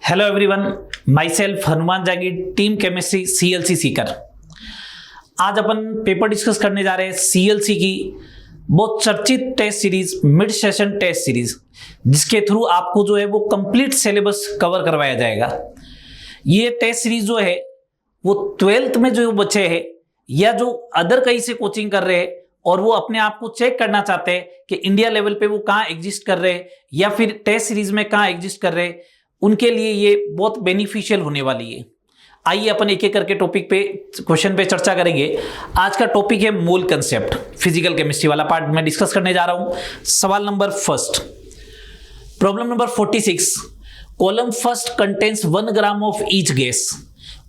Hello everyone, my self Hanuman Jagir, team chemistry CLC Sikar. आज अपन paper discuss करने जा रहे हैं सीएलसी की बहुत चर्चित test series, mid session test series, जिसके थ्रू आपको जो है वो कंप्लीट सिलेबस कवर करवाया जाएगा। ये टेस्ट सीरीज जो है वो 12th में जो बच्चे हैं या जो अदर कहीं से कोचिंग कर रहे हैं और वो अपने आप को चेक करना चाहते हैं कि इंडिया लेवल पे वो कहाँ एग्जिस्ट कर रहे हैं या फिर टेस्ट सीरीज में कहाँ एग्जिस्ट कर रहे हैं, उनके लिए ये बहुत बेनिफिशियल होने वाली है। आइए अपन एक एक करके टॉपिक पे, क्वेश्चन पे चर्चा करेंगे। आज का टॉपिक है मूल कंसेप्ट, फिजिकल केमिस्ट्री वाला पार्ट मैं डिस्कस करने जा रहा हूं। सवाल number first, problem number 46। Column first contains 1 gram of each gas,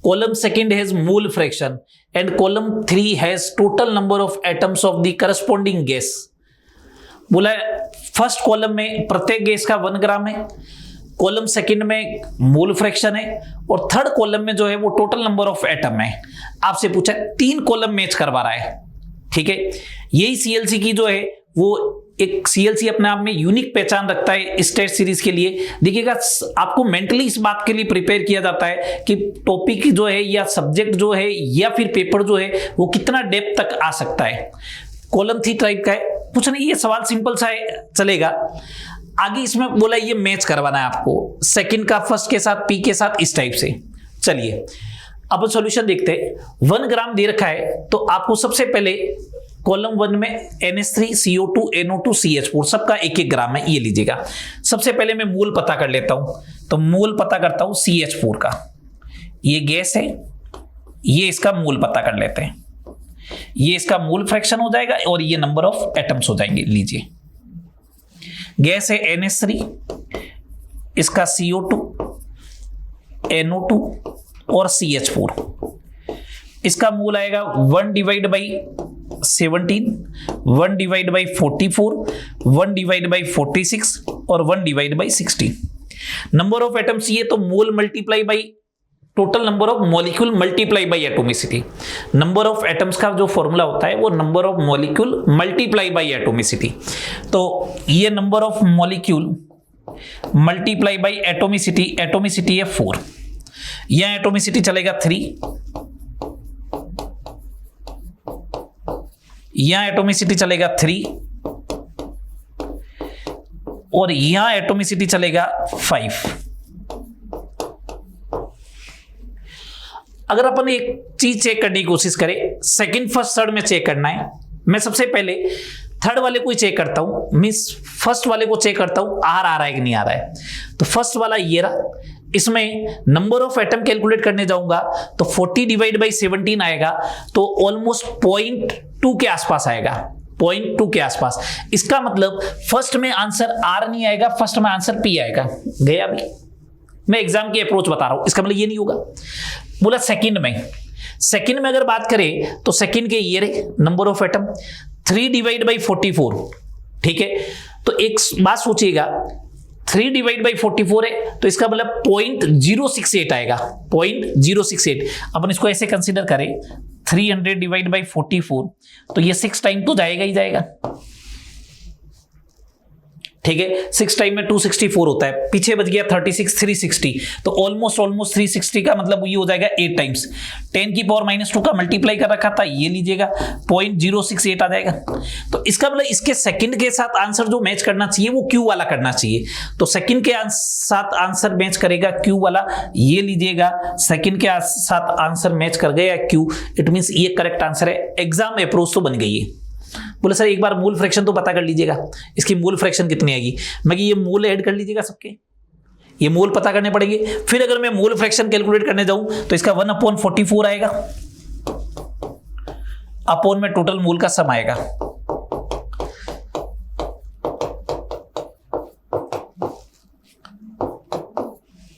column second has mole fraction and column 3 has total number of atoms of the corresponding gas. बोला first column में प्रत्येक gas का 1 ग्राम है, कॉलम सेकंड में mole fraction है और third column में जो है वो टोटल नंबर ऑफ एटम है। आपसे पूछा 3 कॉलम मैच करवा रहा है, ठीक है। यही सीएलसी की जो है वो एक सीएलसी अपने आप में यूनिक पहचान रखता है इस टेस्ट सीरीज के लिए। देखिएगा, आपको मेंटली इस बात के लिए प्रिपेयर किया जाता है कि टॉपिक जो है या सब्जेक्ट जो है या फिर पेपर जो है वो कितना डेप्थ तक आ सकता है। कॉलम 3 टाइप का है, कुछ नहीं, ये सवाल सिंपल सा है, चलेगा। आगे इसमें बोला ये मैच करवाना है आपको, सेकंड का फर्स्ट के साथ, पी के साथ, इस टाइप से। चलिए अब सॉल्यूशन देखते हैं। 1 ग्राम दे रखा है तो आपको सबसे पहले कॉलम 1 में NH3 CO2 NO2 CH4 सबका 1-1 ग्राम है, ये लीजिएगा। सबसे पहले मैं मोल पता कर लेता हूं, तो मोल पता करता हूं CH4 का। ये गैस है, ये इसका मोल पता कर लेते हैं। ये इसका मोल फ्रैक्शन हो जाएगा और ये नंबर ऑफ एटम्स हो जाएंगे। लीजिए, गैस है NH3, इसका CO2 NO2 और CH4। इसका मोल आएगा 1/17, 1/44, 1/46 और 1/16। नंबर ऑफ एटम्स ये तो mole multiply by total number of molecule multiply by atomicity. Number of atoms का जो फॉर्मूला होता है वो number of molecule multiply by atomicity. तो ये number of molecule multiply by atomicity, atomicity है 4, यहां एटोमिसिटी चलेगा 3, यहां एटोमिसिटी चलेगा 3 और यहां एटोमिसिटी चलेगा 5। अगर अपन एक चीज चेक करने की कोशिश करें, सेकंड फर्स्ट थर्ड में चेक करना है। मैं सबसे पहले थर्ड वाले को ही चेक करता हूं, मींस फर्स्ट वाले को चेक करता हूं आ रहा है कि नहीं आ रहा है। तो फर्स्ट वाला ये रहा, इसमें नंबर ऑफ एटम कैलकुलेट करने जाऊंगा तो 40/17 आएगा, तो ऑलमोस्ट 0.2 के आसपास आएगा, 0.2 के आसपास। इसका मतलब फर्स्ट में आंसर आर नहीं आएगा, फर्स्ट में आंसर पी आएगा। गया भी, मैं एग्जाम की अप्रोच बता रहा हूं, इसका मतलब ये नहीं होगा। बोला सेकंड में अगर बात करें तो सेकंड के ये रहे नंबर ऑफ एटम 3/44, ठीक है। तो एक बात सोचिएगा, 3/44 है तो इसका मतलब 0.068 आएगा, 0.068। अपन इसको ऐसे कंसीडर करें 300/44 तो ये 6 टाइम तो जाएगा ही जाएगा, ठीक है। 6 टाइम में 264 होता है, पीछे बच गया 36, 360, तो ऑलमोस्ट 360 का मतलब ये हो जाएगा 8 टाइम्स। 10 की पावर -2 का मल्टीप्लाई कर रखा था, ये लीजिएगा 0.068 आ जाएगा। तो इसका मतलब इसके सेकंड के साथ आंसर जो मैच करना चाहिए वो क्यू वाला करना चाहिए। तो सेकंड के साथ आंसर मैच करेगा क्यू वाला, ये लीजिएगा। सेकंड के साथ आंसर मैच कर गया क्यू, इट मींस ये करेक्ट आंसर है। एग्जाम अप्रोच तो बन गई है। बोले सर एक बार मोल फ्रैक्शन तो पता कर लीजिएगा, इसकी मोल फ्रैक्शन कितनी आएगी। मैं ये मोल ऐड कर लीजिएगा सबके, ये मोल पता करने पड़ेंगे। फिर अगर मैं मोल फ्रैक्शन कैलकुलेट करने जाऊं तो इसका 1/44 आएगा, अपॉन में टोटल मोल का सम आएगा।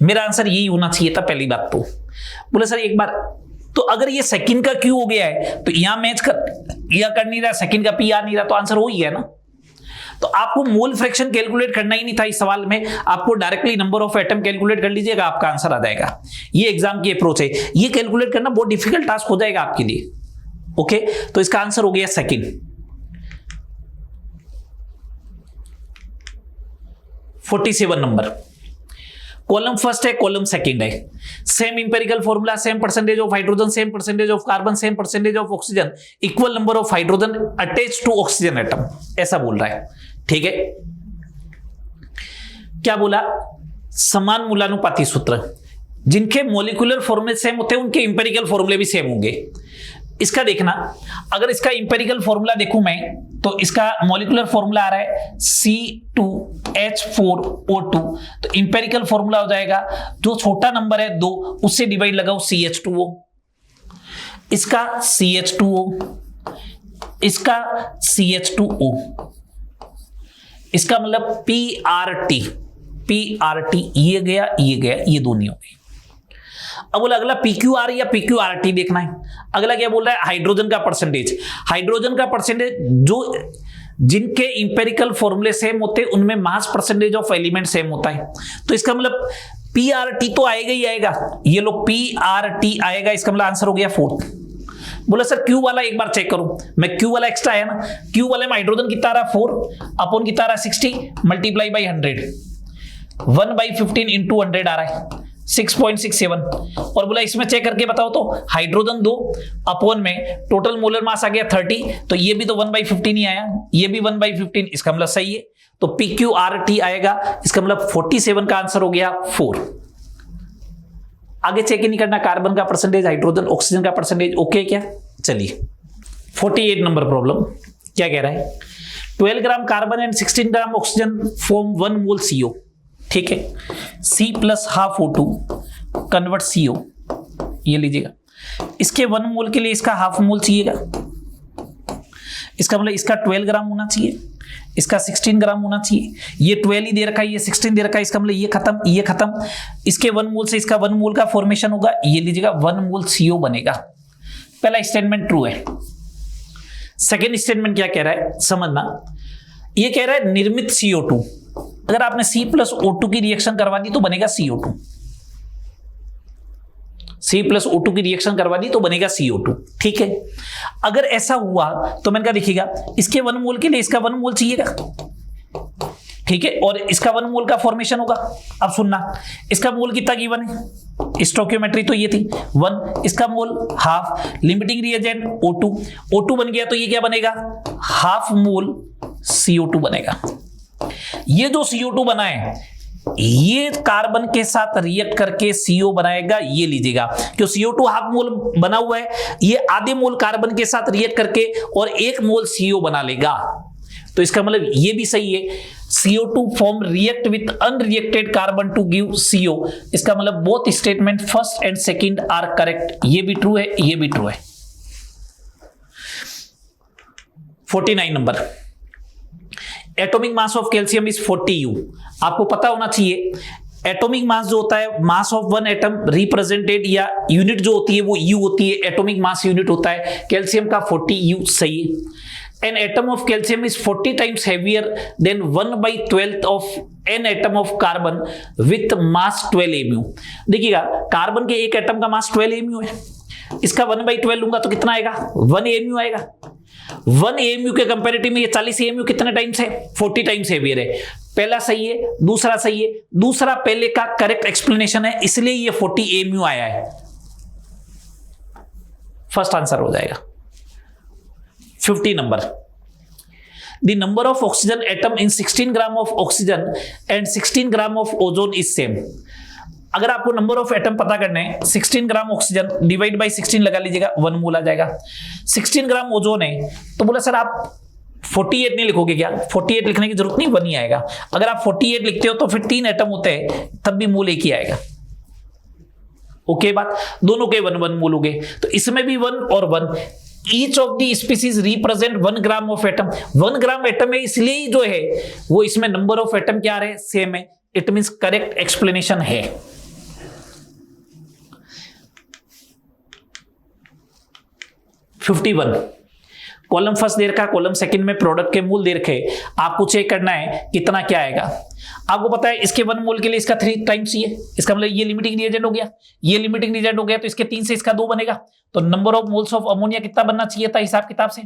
मेरा आंसर यही होना चाहिए था पहली बात तो। बोले सर एक बार तो अगर ये सेकंड का क्यू हो गया है तो यहां मैच कर नहीं रहा, सेकंड का पी आ नहीं रहा, तो आंसर हो ही है ना। तो आपको मोल फ्रैक्शन कैलकुलेट करना ही नहीं था इस सवाल में, आपको directly number of atom calculate कर लीजिएगा, आपका आंसर आ जाएगा। ये एग्जाम की अप्रोच है, ये कैलकुलेट करना बहुत डिफिकल्ट टास्क हो जाएगा आपके लिए। ओके, तो इसका आंसर हो गया सेकंड। 47 नंबर, कॉलम फर्स्ट है, कॉलम सेकंड है, same empirical formula, same percentage of hydrogen, same percentage of carbon, same percentage of oxygen, equal number of hydrogen attach to oxygen atom, ऐसा बोल रहा है। ठीक है, क्या बोला? समान मूलानुपाती सूत्र, जिनके मॉलिक्यूलर फॉर्मूले सेम होते हैं उनके इंपेरिकल फॉर्मूले भी सेम होंगे। इसका देखना, अगर इसका इंपेरिकल फॉर्मूला देखूं मैं तो इसका मॉलिक्यूलर फॉर्मूला आ रहा है C2H4O2, तो इंपेरिकल फॉर्मूला हो जाएगा जो छोटा नंबर है 2 उससे डिवाइड लगाओ CH2O, इसका CH2O, इसका CH2O, इसका मतलब PRT ये गया, ये दोनों हो गए। अब बोला अगला PQR या PQRT देखना है। अगला क्या बोल रहा है? हाइड्रोजन का परसेंटेज। हाइड्रोजन का परसेंटेज जो जिनके इंपेरिकल फॉर्मूले सेम होते हैं उनमें mass percentage of element same होता है, तो इसका मतलब PRT तो आएगा ही आएगा, ये लो PRT आएगा, इसका मतलब आंसर हो गया 4। बोला सर क्यू वाला एक बार चेक करो, मैं क्यू वाला एक्स्ट्रा है ना, क्यू वाले में हाइड्रोजन कितना आ रहा 4 अपॉन कितना आ रहा 60 मल्टीप्लाई बाई 100, 1/15 इंटू 100 आ रहा है 6.67। और बोला इसमें चेक करके बताओ तो हाइड्रोजन 2 अपॉन में टोटल मोलर मास आ गया 30, तो ये भी तो 1/15 ही आया, ये भी 1/15, इसका मतलब सही है, तो PQRT आएगा, इसका मतलब 47 का आंसर हो गया 4। आगे चेक ही नहीं करना, कार्बन का परसेंटेज, हाइड्रोजन, ऑक्सीजन का परसेंटेज, ओके क्या? चलिए 48 नंबर प्रॉब्लम क्या कह रहा है? 12 gram carbon and 16 gram oxygen form 1 mole CO। ठीक है, C plus half O2 convert CO, ये लीजिएगा, इसके 1 मोल के लिए इसका हाफ मोल चाहिएगा, इसका मतलब इसका 12 ग्राम होना चाहिए, इसका 16 ग्राम होना चाहिए, ये 12 ही दे रखा है, ये 16 दे रखा है, इसका मतलब ये खत्म, इसके 1 मोल से इसका 1 मोल का फॉर्मेशन होगा, ये लीजिएगा 1 मोल CO बनेगा। पहला स्टेटमेंट ट्रू है। सेकेंड स्टेटमेंट क्या कह रहा है समझना, ये कह रहा है निर्मित CO2, अगर आपने C प्लस O2 की रिएक्शन करवा दी तो बनेगा CO2, C प्लस O2 की रिएक्शन करवा दी तो बनेगा CO2। ठीक है, अगर ऐसा हुआ तो मैंने कहा देखिएगा, इसके 1 मोल के लिए इसका 1 मोल चाहिएगा, ठीक है, और इसका 1 मोल का फॉर्मेशन होगा। अब सुनना, इसका मोल कितना गिवन है, स्टोकियोमेट्री तो ये थी 1, इसका मोल हाफ, लिमिटिंग रिएजेंट O2 बन गया, तो ये क्या बनेगा, हाफ मोल CO2 बनेगा। ये जो CO2 बना है ये कार्बन के साथ रिएक्ट करके CO बनाएगा, ये लीजिएगा, क्यों CO2 हाफ मोल बना हुआ है, ये आधे मोल कार्बन के साथ रिएक्ट करके और 1 मोल CO बना लेगा, तो इसका मतलब ये भी सही है, CO2 form react with unreacted carbon to give CO, इसका मतलब both statement first and second are correct, ये भी ट्रू है, ये भी ट्रू है। 49 number, atomic mass of calcium is 40 U। आपको पता होना चाहिए एटॉमिक मास जो होता है, mass of one atom represented या यूनिट जो होती है वो U होती है, एटॉमिक मास यूनिट होता है, कैल्शियम का 40 U सही है। An atom of calcium is 40 times heavier than 1/12 of an atom of carbon with mass 12 mu। देखिएगा कार्बन के एक एटम का मास 12 mu है, इसका 1/12 लूंगा तो कितना आएगा, 1 mu आएगा। 1 mu के कंपैरेटिव में ये 40 mu कितने टाइम्स है, 40 टाइम्स हेवियर है। पहला सही है, दूसरा सही है, दूसरा पहले का करेक्ट एक्सप्लेनेशन है, इसलिए ये 40 mu आया है, फर्स्ट आंसर हो जाएगा। 50 number, the number of oxygen atom in 16 gram of oxygen and 16 gram of ozone is same। अगर आपको नंबर ऑफ एटम पता करने हैं, 16 ग्राम ऑक्सीजन डिवाइड बाई 16 लगा लीजिएगा, 1 मोल आ जाएगा। 16 ग्राम ओजोन है, तो बोला सर आप 48 नहीं लिखोगे क्या, 48 लिखने की जरूरत नहीं, 1 ही आएगा। अगर आप 48 लिखते हो तो फिर 3 एटम होते हैं, तब भी मोल 1 ही आएगा। ओके बात, दोनों के 1 मोल हो गए, तो इसमें भी 1 और 1। Each of the species represent 1 gram of atom, 1 gram atom है, इसलिए जो है वो इसमें नंबर ऑफ एटम क्या रहे, सेम है, इट मींस करेक्ट एक्सप्लेनेशन है। 51, कॉलम फर्स्ट दे रखा, कॉलम सेकंड में प्रोडक्ट के मूल दे रखे, आपको चेक करना है कितना क्या आएगा। आपको पता है इसके 1 मोल के लिए इसका 3 टाइम्स ये, इसका मतलब ये लिमिटिंग रिएजेंट हो गया, ये लिमिटिंग रिएजेंट हो गया, तो इसके 3 से इसका 2 बनेगा, तो number of moles of ammonia कितना बनना चाहिए था हिसाब किताब से,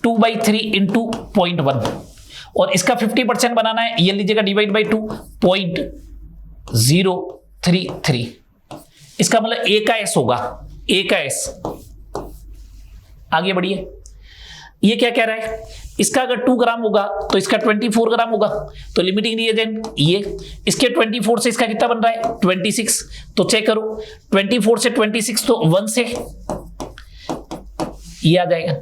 2/3 × 0.1, और इसका 50% बनाना है, ये लीजिएगा डिवाइड बाई 2, 033। इसका मतलब A का S होगा, A का S। आगे बढ़िए, ये क्या कह रहा है, इसका अगर 2 ग्राम होगा तो इसका 24 ग्राम होगा, तो लिमिटिंग रिएजेंट ये, इसके 24 से इसका कितना बन रहा है 26। तो चेक करो 24 से 26 तो 1 से ये आ जाएगा,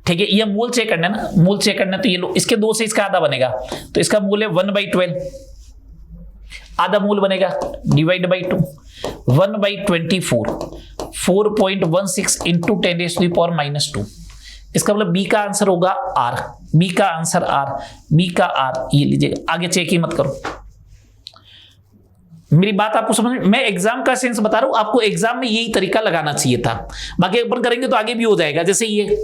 ठीक है। ये मोल चेक करना है ना, मोल चेक करना है, तो ये लो, इसके 2 से इसका आधा बनेगा, तो इसका मोल है 1/12, आधा मोल बनेगा, डिवाइड बाई 2, 1/24, 4.16 इंटू 10⁻⁻²। इसका मतलब बी का आंसर होगा आर, बी का आंसर आर, बी का आर, ये लीजिएगा। आगे चेक ही मत करो, मेरी बात आपको समझ, मैं एग्जाम का सेंस बता रहा हूं, आपको एग्जाम में यही तरीका लगाना चाहिए था, बाकी अपन करेंगे तो आगे भी हो जाएगा। जैसे ये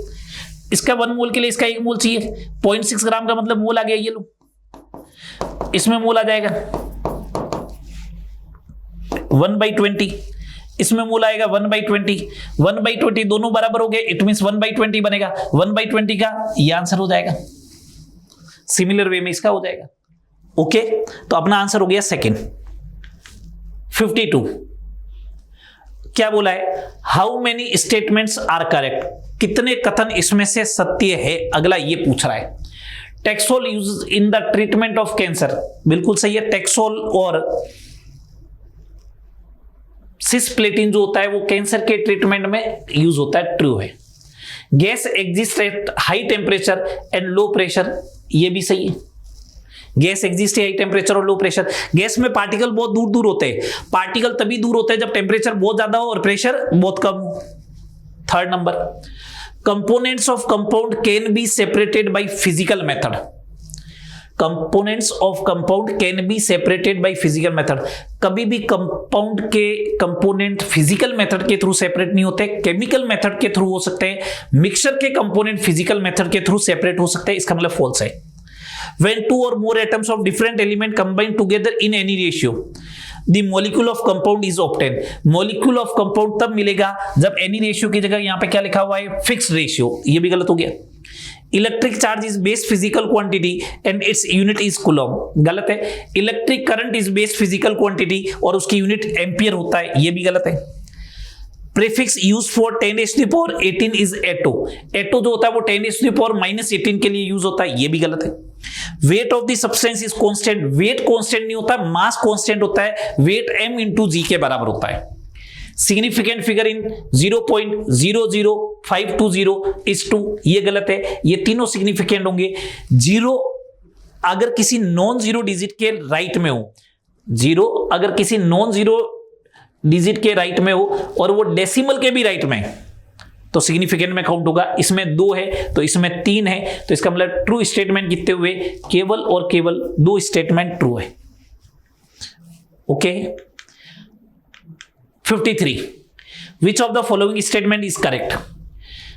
इसका 1 मोल के लिए इसका 1 मोल चाहिए, 0.6 ग्राम का मतलब मोल आ गया, ये लो, इसमें मोल आ जाएगा 1/20, इसमें मोल आएगा 1/20, 1/20 दोनों बराबर हो गए, इट मींस 1/20 बनेगा, 1/20 का ये आंसर हो जाएगा, सिमिलर वे में इसका हो जाएगा। ओके, तो अपना आंसर हो गया सेकंड। 52 क्या बोला है, how many statements are correct, कितने कथन इसमें से सत्य है, अगला ये पूछ रहा है। Taxol use in the treatment of cancer, बिल्कुल सही है, टेक्सोल और सिस्प्लेटिन जो होता है वो कैंसर के ट्रीटमेंट में यूज होता है, ट्रू है। Gas exist at high temperature and low pressure, ये भी सही है, गैस एग्जिस्ट है हाई टेम्परेचर और लो प्रेशर। गैस में पार्टिकल बहुत दूर दूर होते हैं, पार्टिकल तभी दूर होते हैं जब टेम्परेचर बहुत ज्यादा हो और प्रेशर बहुत कम हो। Third number, components of compound can be separated by physical method, components of compound can be separated by physical method, कभी भी कंपाउंड के कंपोनेंट फिजिकल मेथड के थ्रू सेपरेट नहीं होते, केमिकल मेथड के थ्रू हो सकते हैं, मिक्सचर के कंपोनेंट फिजिकल मेथड के थ्रू सेपरेट हो सकते हैं, इसका मतलब फॉल्स है। When 2 or more atoms of different element combine together in any ratio, the molecule of compound is obtained. Molecule of compound तब मिलेगा जब any ratio की जगह यहाँ पे क्या लिखा हुआ है, fixed ratio, ये भी गलत हो गया। Electric charge is base physical quantity and its unit is coulomb, गलत है। Electric current is base physical quantity और उसकी यूनिट एम्पियर होता है, ये भी गलत है। प्रीफिक्स यूज फॉर 10⁻18 इज एटो, एटो जो होता है वो 10⁻−18 के लिए यूज होता है, ये भी गलत है। Weight of the substance is constant, weight constant नहीं होता, मास कांस्टेंट होता है, वेट m × g के बराबर होता है। सिग्निफिकेंट फिगर इन 0.00520 इज 2, ये गलत है, ये तीनों सिग्निफिकेंट होंगे। जीरो अगर किसी नॉन जीरो डिजिट के राइट में हो, जीरो अगर किसी नॉन जीरो डिजिट के राइट में हो और वो डेसिमल के भी राइट में तो सिग्निफिकेंट में काउंट होगा। इसमें 2 है तो इसमें 3 है, तो इसका मतलब ट्रू स्टेटमेंट कितने हुए, केवल और केवल 2 स्टेटमेंट ट्रू है। Okay. 53 which of the following statement is correct,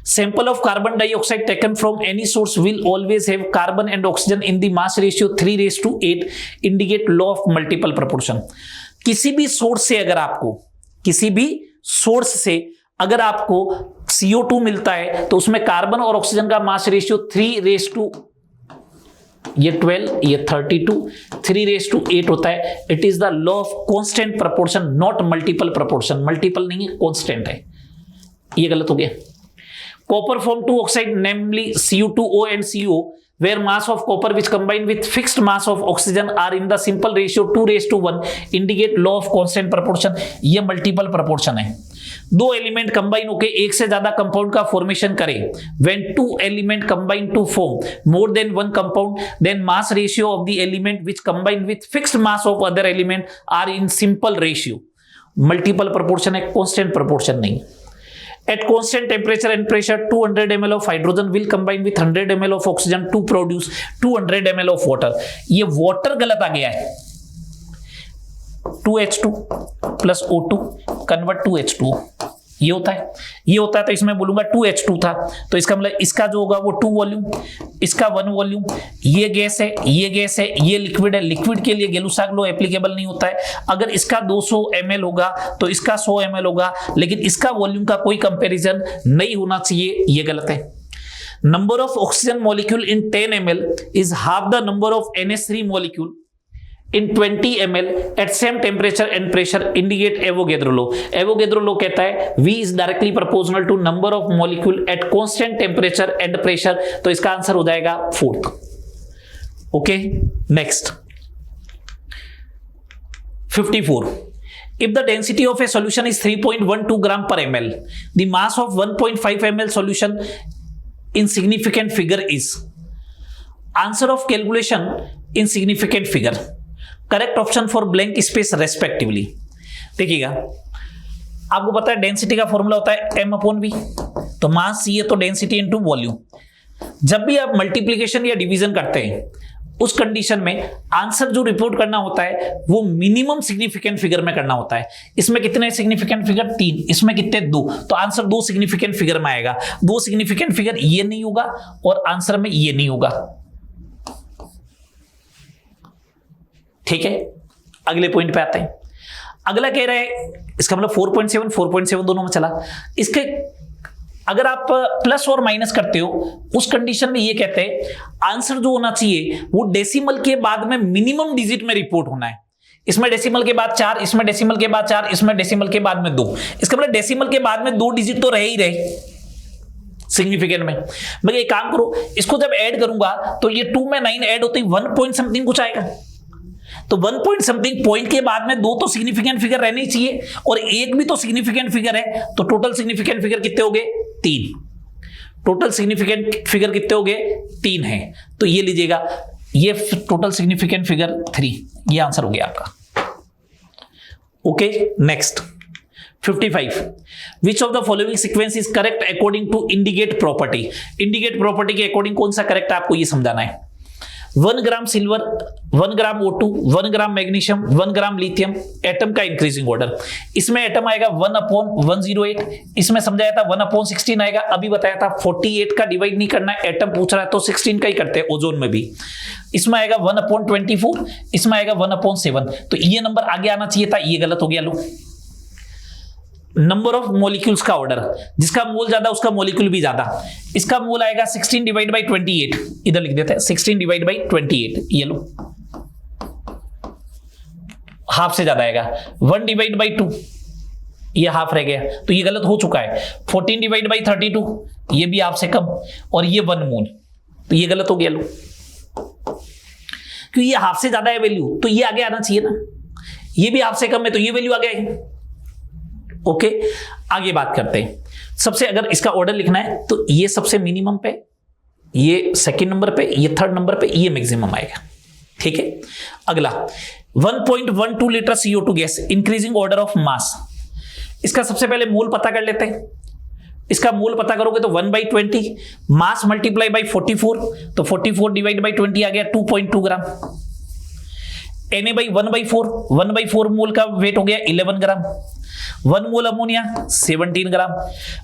sample of carbon dioxide taken from any source will always have carbon and oxygen in the mass ratio 3:8, indicate law of multiple proportion। किसी भी source से अगर आपको, किसी भी source से अगर आपको CO2 मिलता है तो उसमें कार्बन और ऑक्सीजन का मास रेशियो 3:12, ये 12, ये 32, 3:8 होता है। It is the law of constant proportion, not multiple proportion, multiple नहीं है, कांस्टेंट है, ये गलत हो गया। Copper form 2 oxide, namely Cu2O and CO, where mass of copper which combine with fixed mass of oxygen are in the simple ratio 2:1, indicate law of constant proportion। ये multiple proportion है। 2 element combine होकर एक से ज्यादा compound का formation करें, when 2 element combine to form more than 1 compound, then mass ratio of the element which combine with fixed mass of other element are in simple ratio। Multiple proportion है, constant proportion नहीं। At constant temperature and pressure, 200 ml of hydrogen will combine with 100 ml of oxygen to produce 200 ml of water। ये water गलत आ गया है, 2H2 plus O2 convert to H2O, ये होता है, ये होता है। तो इसमें बोलूंगा 2H2 था, तो इसका मतलब इसका जो होगा वो 2 वॉल्यूम, इसका 1 वॉल्यूम, ये गैस है, ये गैस है, ये लिक्विड है। लिक्विड के लिए गेलुसाक लॉ एप्लीकेबल नहीं होता है। अगर इसका 200 ml होगा तो इसका 100 ml होगा, लेकिन इसका वॉल्यूम का कोई कंपैरिजन नहीं होना चाहिए, ये गलत है। Number of oxygen molecule in 10 ml is half the number of NH3 molecule in 20 ml at same temperature and pressure indicate Avogadro law. Avogadro law कहता है V is directly proportional to number of molecule at constant temperature and pressure. तो इसका answer हो जाएगा fourth. Okay, next 54. If the density of a solution is 3.12 gram per ml, the mass of 1.5 ml solution in significant figure is. Answer of calculation in significant figure. Correct option for blank space respectively. देखिएगा, आपको पता है density का formula होता है m/v. तो मास ये तो डेंसिटी इनटू वॉल्यूम. जब भी आप मल्टीप्लीकेशन या डिवीजन करते हैं उस कंडीशन में आंसर जो रिपोर्ट करना होता है वो मिनिमम सिग्निफिकेंट फिगर में करना होता है. इसमें कितने सिग्निफिकेंट फिगर? 3. इसमें कितने? 2. तो आंसर 2 सिग्निफिकेंट फिगर में आएगा. 2 सिग्निफिकेंट फिगर ये नहीं होगा और आंसर में ये नहीं होगा. ठीक है, अगले पॉइंट पे आते हैं. अगला कह रहे हैं, इसका मतलब 4.7 4.7 दोनों में चला. इसके अगर आप प्लस और माइनस करते हो उस कंडीशन में ये कहते हैं आंसर जो होना चाहिए वो डेसिमल के बाद में मिनिमम डिजिट में रिपोर्ट होना है. इसमें डेसिमल के बाद 4, इसमें डेसिमल के बाद 4, इसमें डेसिमल के बाद में 2. इसका मतलब डेसिमल के बाद में 2 डिजिट तो रहे ही रहे सिग्निफिकेंट में. मैं एक काम करो, इसको जब ऐड करूंगा तो ये 2 में 9 ऐड होते ही 1 पॉइंट समथिंग कुछ आएगा. तो 1 पॉइंट समथिंग पॉइंट के बाद में 2 तो सिग्निफिकेंट फिगर रहने ही चाहिए और 1 भी तो सिग्निफिकेंट फिगर है. तो टोटल सिग्निफिकेंट फिगर कितने हो गए? 3. टोटल सिग्निफिकेंट फिगर कितने हो गए? 3 है. तो ये लीजिएगा, ये टोटल सिग्निफिकेंट फिगर 3. ये आंसर हो गया आपका. Okay, next 55. Which of the following sequence is correct according to indicate property? Indicate property के अकॉर्डिंग कौन सा करेक्ट है आपको ये समझाना है. 1 ग्राम सिल्वर, 1 ग्राम O2, 1 ग्राम मैग्नीशियम, 1 ग्राम लिथियम, एटम का इंक्रीजिंग ऑर्डर. इसमें एटम आएगा 1/108. इसमें समझाया था 1/16 आएगा. अभी बताया था 48 का डिवाइड नहीं करना है, एटम पूछ रहा है तो 16 का ही करते हैं ओजोन में भी. इसमें आएगा 1/24, इसमें आएगा 1/7. तो ये नंबर आगे आना चाहिए था, ये गलत हो गया. लो, नंबर ऑफ मॉलिक्यूल्स का ऑर्डर, जिसका मोल ज्यादा उसका मॉलिक्यूल भी ज्यादा. इसका मोल आएगा 16 डिवाइड बाई 28. इधर लिख देते हैं 16 डिवाइड बाई 28. ये लो, हाफ से ज्यादा आएगा. 1 डिवाइड बाई 2, ये हाफ रह गया तो ये गलत हो चुका है. 14 डिवाइड बाई 32, ये भी हाफ से कम. और ये 1 मोल, तो ये गलत हो गया. लो, क्योंकि ये हाफ से ज्यादा है वैल्यू तो ये आगे आना चाहिए ना. ये भी हाफ से कम है तो ये वैल्यू आगे आएगी. ओके, आगे बात करते हैं. सबसे अगर इसका ऑर्डर लिखना है तो ये सबसे मिनिमम पे, ये सेकंड नंबर पे, ये थर्ड नंबर पे, ये मैक्सिमम आएगा. ठीक है, अगला 1.12 litre CO2 gas, increasing order of mass. इसका सबसे पहले मोल पता कर लेते हैं. इसका मोल पता करोगे तो 1/20, मास मल्टीप्लाई बाई 44, तो 44 डिवाइड बाई 20 आ गया 2.2 ग्राम. Na/1/4, 1/4 मोल का वेट हो गया 11 ग्राम. 1 मोल अमोनिया 17 ग्राम.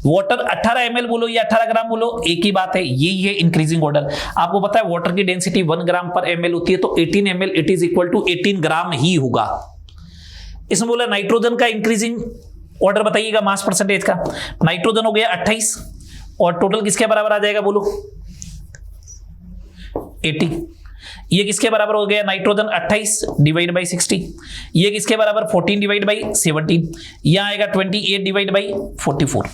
वाटर 18 ml बोलो या 18 ग्राम बोलो, एक ही बात है, यही है इंक्रीजिंग ऑर्डर. आपको पता है वाटर की डेंसिटी 1 ग्राम पर ml होती है, तो 18 ml it is equal to 18 gram ही होगा. इसमें बोला नाइट्रोजन का इंक्रीजिंग ऑर्डर बताइएगा मास परसेंटेज का. नाइट्रोजन हो गया 28 और टोटल किसके बराबर आ जाएगा बोलो? 80. ये किसके बराबर हो गया? Nitrogen 28 divide by 60. ये किसके बराबर? 14 डिवाइड बाई 17. यहां आएगा 28 डिवाइड बाई 44.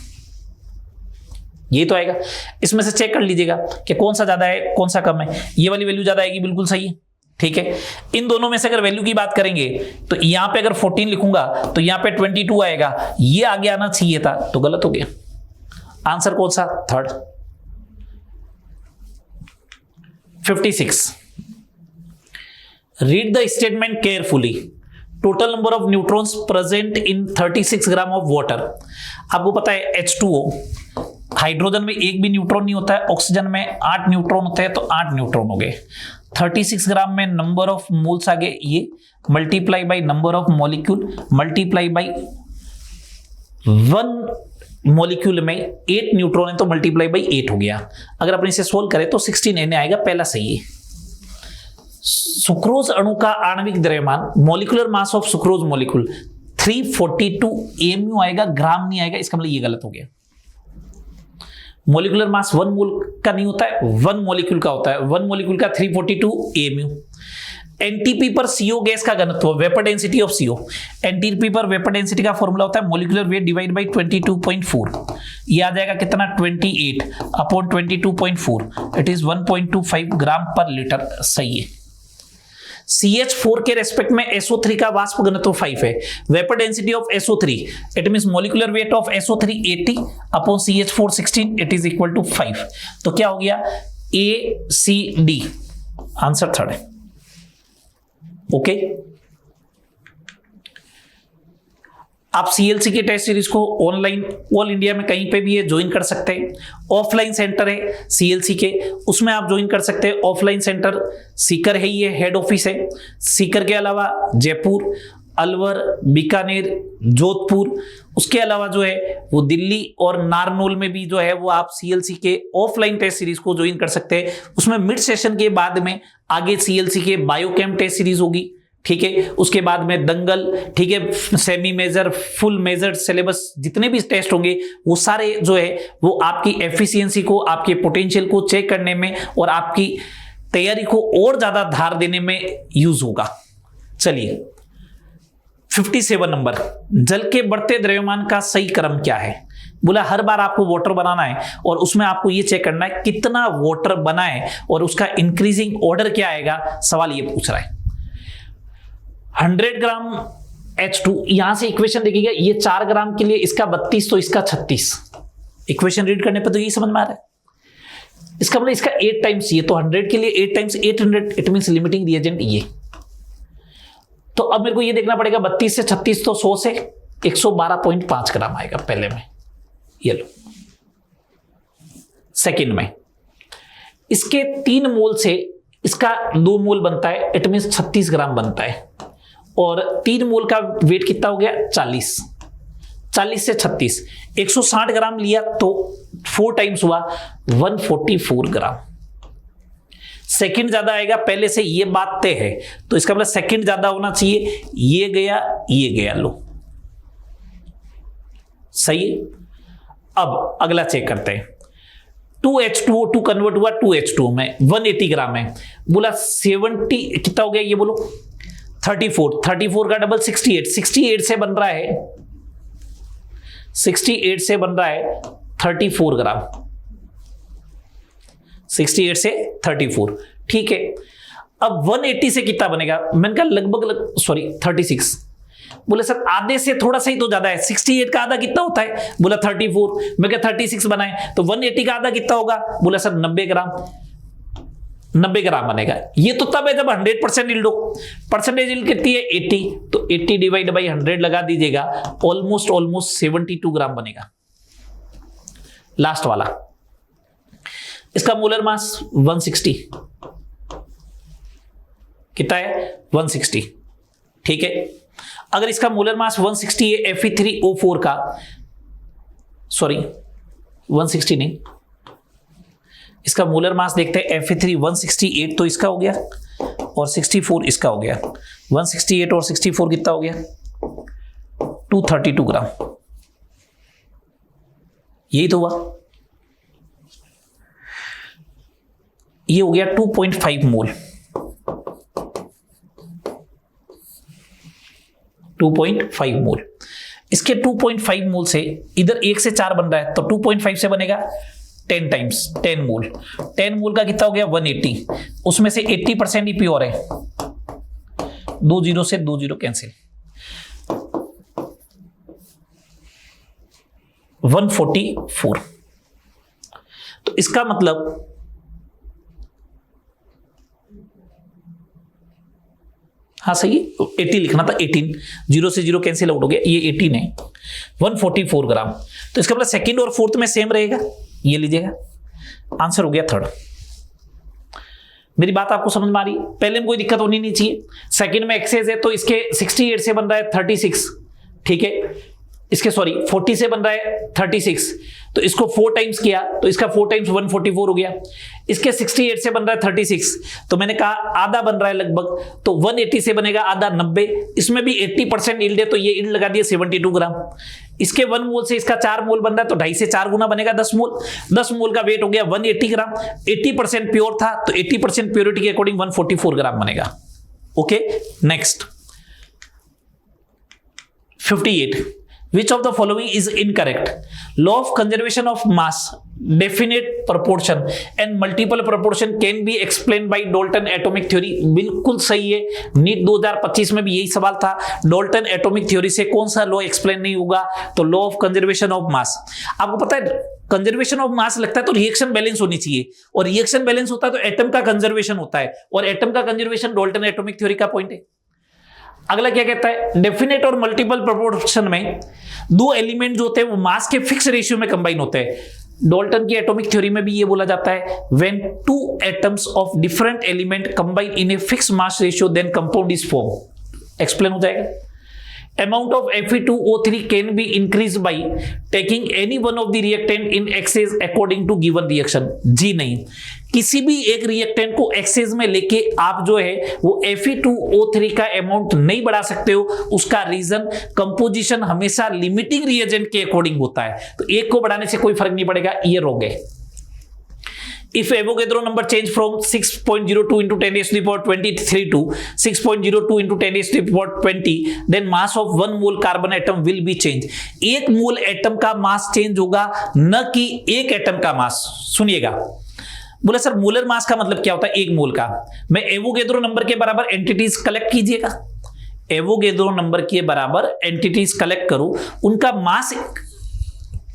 ये तो आएगा. इसमें से चेक कर लीजिएगा कि कौन सा ज्यादा है कौन सा कम है. ये वाली वैल्यू ज्यादा आएगी, बिल्कुल सही है. ठीक है, इन दोनों में से अगर वैल्यू की बात करेंगे तो यहां पे अगर 14 लिखूंगा तो यहां पे 22 आएगा. ये आगे आना चाहिए था तो गलत हो गया. आंसर कौन सा? Third. 56. Read the statement carefully. Total number of neutrons present in 36 gram of water. आपको पता है H2O, हाइड्रोजन में एक भी न्यूट्रॉन नहीं होता है, ऑक्सीजन में 8 न्यूट्रॉन होते हैं, तो 8 न्यूट्रॉन हो गए. 36 ग्राम में नंबर ऑफ मोल्स आ गए, ये multiply by number of molecule multiply by 1 molecule में 8 न्यूट्रॉन है तो मल्टीप्लाई बाई 8 हो गया. अगर अपन इसे सोल्व करें तो 16 Na आएगा, पहला सही है. सुक्रोज अणु का आणविक द्रव्यमान, molecular mass of sucrose molecule 342 mu आएगा, ग्राम नहीं आएगा. इसका मतलब ये गलत हो गया. मॉलिक्यूलर मास 1 मोल का नहीं होता है, 1 मॉलिक्यूल का होता है. 1 मॉलिक्यूल का 342 mu. एनटीपी पर सीओ गैस का घनत्व, vapour density of CO, NTP पर वेपर डेंसिटी का फॉर्मूला होता है मोलिकुलर वेट डिवाइड बाई 22.4, ये आ जाएगा कितना 28 अपॉन 22.4, इट इज 1.25 ग्राम पर लीटर। सही है। CH4 के रेस्पेक्ट में SO3 का वाष्प घनत्व 5 है, vapour density of SO3 it means molecular weight of SO3 80 upon CH4 16, it is equal to 5। तो क्या हो गया ACD, आंसर थर्ड है। ओके आप CLC के टेस्ट सीरीज को ऑनलाइन ऑल इंडिया में कहीं पे भी ये ज्वाइन कर सकते हैं। ऑफलाइन सेंटर है CLC के, उसमें आप ज्वाइन कर सकते हैं। ऑफलाइन सेंटर सीकर है, ये हेड ऑफिस है। सीकर के अलावा जयपुर, अलवर, बीकानेर, जोधपुर, उसके अलावा जो है वो दिल्ली और नारनौल में भी जो है वो आप CLC के ऑफलाइन टेस्ट सीरीज को ज्वाइन कर सकते हैं। उसमें मिड सेशन के बाद में आगे CLC के बायोकेम टेस्ट सीरीज होगी, ठीक है। उसके बाद में दंगल, ठीक है, semi major, full major syllabus, जितने भी टेस्ट होंगे वो सारे जो है वो आपकी एफिशिएंसी को, आपके पोटेंशियल को चेक करने में और आपकी तैयारी को और ज्यादा धार देने में यूज होगा। चलिए 57 नंबर, जल के बढ़ते द्रव्यमान का सही क्रम क्या है? बोला हर बार आपको वाटर बनाना है और उसमें आपको ये चेक करना है कितना वाटर बना है और उसका इंक्रीजिंग ऑर्डर क्या आएगा। सवाल ये पूछ रहा है 100 ग्राम H2, यहां से इक्वेशन देखिएगा, ये 4 ग्राम के लिए इसका 32 तो इसका 36। इक्वेशन रीड करने पर तो यही समझ में आ रहा है। इसका मतलब इसका 8 टाइम्स, ये तो 100 के लिए 8 times 800, it means limiting reagent ये। तो अब मेरे को ये देखना पड़ेगा 32 से 36 तो 100 से 112.5 ग्राम आएगा पहले में। ये लो सेकंड में इसके 3 मोल से इसका 2 मोल बनता है, इट मींस 36 ग्राम बनता है। और 3 मोल का वेट कितना हो गया 40 से 36 160 ग्राम लिया तो 4 टाइम्स हुआ 144 ग्राम। सेकंड ज्यादा आएगा पहले से, ये बात तय है। तो इसका मतलब सेकंड ज्यादा होना चाहिए, ये गया लो। सही है। अब अगला चेक करते हैं। 2H2O2 कन्वर्ट हुआ 2H2O में, 180 ग्राम है। बोला 70 कितना हो गया ये बोलो 34 का डबल 68 से बन रहा है 68 से बन रहा है 34 ग्राम, 68 से 34, ठीक है। अब 180 से कितना बनेगा? मैंने कहा लगभग 36। बोले सर आधे से थोड़ा सा ही तो ज्यादा है, 68 का आधा कितना होता है? बोला 34। मैं क्या 36 बनाए तो 180 का आधा कितना होगा? बोला सर 90 ग्राम बनेगा। ये तो तब है जब 100% यील्ड हो। परसेंटेज यील्ड कितनी है 80, तो 80 डिवाइड बाई 100 लगा दीजिएगा, ऑलमोस्ट 72 ग्राम बनेगा। लास्ट वाला, इसका मोलर मास 160 कितना है 160, ठीक है। अगर इसका मोलर मास 160 है Fe3O4 का, सॉरी 160 नहीं, इसका मोलर मास देखते हैं Fe3 168 तो इसका हो गया और 64 इसका हो गया। 168 और 64 कितना हो गया 232 ग्राम, यही तो हुआ। ये हो गया 2.5 मोल, 2.5 मोल। इसके 2.5 मोल से इधर 1 से 4 बन रहा है तो 2.5 से बनेगा 10 टाइम्स 10 मोल। 10 मोल का कितना हो गया 180, उसमें से 80% ही प्योर है, 2 जीरो से 2 जीरो कैंसिल, 144। तो इसका मतलब हाँ सही है, 80 लिखना था, 18, 0 से 0 कैंसिल आउट हो गया, ये 18 है, 144 ग्राम। तो इसका मतलब सेकंड और फोर्थ में सेम रहेगा, ये लीजिएगा। आंसर हो गया थर्ड। मेरी बात आपको समझ में आ रही है? पहले में कोई दिक्कत होनी नहीं चाहिए। सेकंड में एक्सेस है तो इसके 68 से बन रहा है 36, ठीक है। इसके 40 से बन रहा है 36, तो इसको 4 टाइम्स किया तो इसका 4 टाइम्स 144 हो गया। इसके 68 से बन रहा है 36, तो मैंने कहा आधा बन रहा है लगभग, तो 180 से बनेगा आधा 90। इसमें भी 80% यील्ड है तो ये यील्ड लगा दिया 72 ग्राम। इसके 1 मोल से इसका 4 मोल बन रहा है तो 2.5 से 4 गुना बनेगा 10 मोल। 10 मोल का वेट हो गया 180 ग्राम। 80% प्योर था तो 80% प्योरिटी के अकॉर्डिंग 144 ग्राम बनेगा। Okay, next 58. Which of the following is incorrect? Law of conservation of mass, definite proportion and multiple proportion can be explained by Dalton atomic theory. बिल्कुल सही है। नीट 2025 में भी यही सवाल था, डाल्टन एटॉमिक थ्योरी से कौन सा लॉ एक्सप्लेन नहीं होगा? तो law of conservation of mass. आपको पता है कंजर्वेशन ऑफ मास लगता है तो रिएक्शन बैलेंस होनी चाहिए, और रिएक्शन बैलेंस होता है तो एटम का कंजर्वेशन होता है, और एटम का कंजर्वेशन डाल्टन एटॉमिक थ्योरी का पॉइंट है। अगला क्या कहता है? डेफिनेट और मल्टीपल प्रोपोर्शन में दो एलिमेंट जो होते हैं वो मास के फिक्स रेशियो में कंबाइन होते हैं। डाल्टन की एटॉमिक थ्योरी में भी ये बोला जाता है, when two atoms of different element combine in a fix mass ratio then compound is form. Explain हो जाएगा। Amount of Fe2O3 can be increased by taking any one of the reactant in excess according to given reaction। जी नहीं, किसी भी एक reactant को access में लेके आप जो है वो Fe2O3 का अमाउंट नहीं बढ़ा सकते हो। उसका रीजन कंपोजिशन हमेशा लिमिटिंग रिएजेंट के अकॉर्डिंग होता है, तो एक को बढ़ाने से कोई फर्क नहीं पड़ेगा, ये रोग है। If Avogadro number change from 6.02 into 10 raised to the power 23 to 6.02 into 10 raised to the power 20, then mass of 1 mole carbon atom will be changed। एक मोल एटम का मास चेंज होगा, न कि एक एटम का मास। सुनिएगा, बोले सर मोलर मास का मतलब क्या होता है? एक मोल का। मैं एवोगेड्रो नंबर के बराबर एंटिटीज कलेक्ट कीजिएगा, एवोगेड्रो नंबर के बराबर एंटिटीज कलेक्ट करो, उनका मास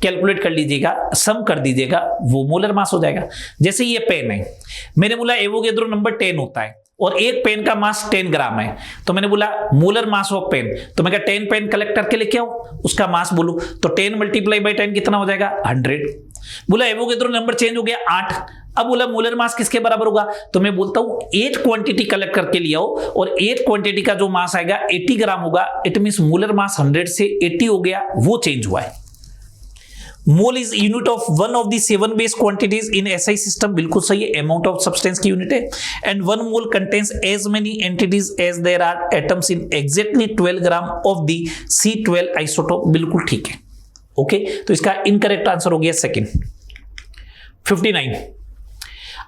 कैलकुलेट कर लीजिएगा, सम कर दीजिएगा, वो मोलर मास हो जाएगा। जैसे ये पेन है, मैंने बोला एवोगेड्रो नंबर 10 होता है और एक पेन का मास 10 ग्राम है, तो मैंने बोला मोलर मास ऑफ पेन, तो मैं 10 पेन कलेक्ट करके लेके आओ, उसका मास बोलूं तो 10 मल्टीप्लाई बाई 10 कितना हो जाएगा? 100। बोला एवोगेड्रो नंबर चेंज हो गया 8, अब बोला मोलर मास किसके बराबर होगा? तो मैं बोलता हूं 8 क्वांटिटी कलेक्ट करके ले आओ, और 8 क्वांटिटी का जो मास आएगा 80 ग्राम होगा। इट मींस मोलर मास 100 से 80 हो गया, वो चेंज हुआ है। Mole is unit of one of the 7 base quantities in SI system. बिल्कुल सही है, अमाउंट ऑफ सब्सटेंस की यूनिट है। And 1 mole contains as many entities as there are atoms in exactly 12 gram of the C12 isotope. बिल्कुल ठीक है, okay. तो इसका इनकरेक्ट आंसर हो गया सेकंड। 59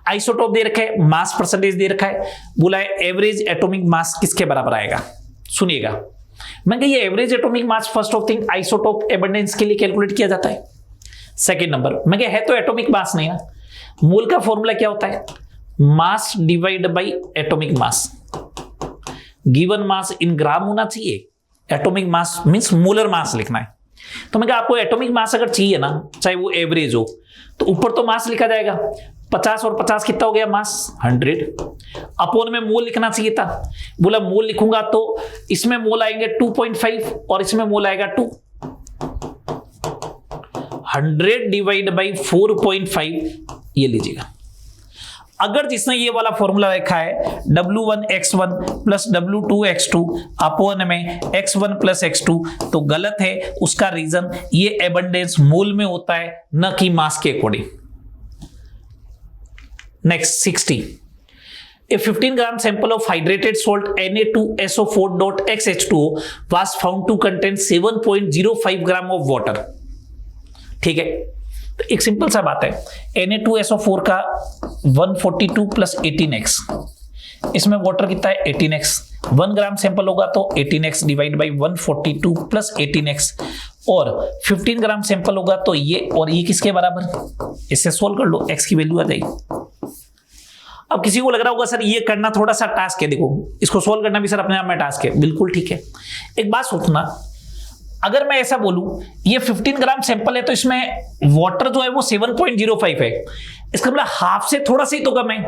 आइसोटोप दे रखा है, मास परसेंटेज दे रखा है, बोला है एवरेज एटॉमिक मास किसके बराबर आएगा? सुनिएगा, मैं ये average atomic mass first of thing isotope abundance के लिए कैलकुलेट किया जाता है। सेकेंड नंबर मैं है तो एटॉमिक मास नहीं ना, मोल का फॉर्मूला क्या होता है? Mass divide by atomic mass. Given mass in gram होना चाहिए, atomic mass means molar mass लिखना है। तो मैं आपको एटॉमिक मास अगर चाहिए ना, चाहे वो एवरेज हो, तो ऊपर तो मास लिखा जाएगा 50 और 50 कितना हो गया? मास 100। अपोन में मोल लिखना चाहिए था, बोला मोल लिखूंगा तो इसमें मोल आएंगे 2.5 और इसमें मोल आएगा 2। 100 डिवाइड बाई 4.5 ये लीजिएगा। अगर जिसने ये वाला फॉर्मूला रखा है W1x1 प्लस W2x2 अपॉन में x1 प्लस x2, तो गलत है। उसका रीजन ये एबंडेंस मोल में होता है, न कि मास के according. Next 60 A 15 gram sample of hydrated salt Na2SO4.XH2O was found to contain 7.05 gram of water। ठीक है, तो एक सिंपल सा बात है, Na2SO4 का 142 प्लस 18x, इसमें वाटर कितना है? 18x। 1 ग्राम सैंपल होगा तो 18x divide by 142 plus 18x, और 15 ग्राम सैंपल होगा तो ये, और ये किसके बराबर? इससे सोल्व कर लो, x की वैल्यू आ जाएगी। अब किसी को लग रहा होगा सर ये करना थोड़ा सा टास्क है, देखो इसको सोल्व करना भी सर अपने आप में टास्क है। बिल्कुल ठीक है, एक बात सोचना, अगर मैं ऐसा बोलूं ये 15 ग्राम सैंपल है तो इसमें वाटर जो है वो 7.05 है, इसका मतलब हाफ से थोड़ा सा ही तो कम है।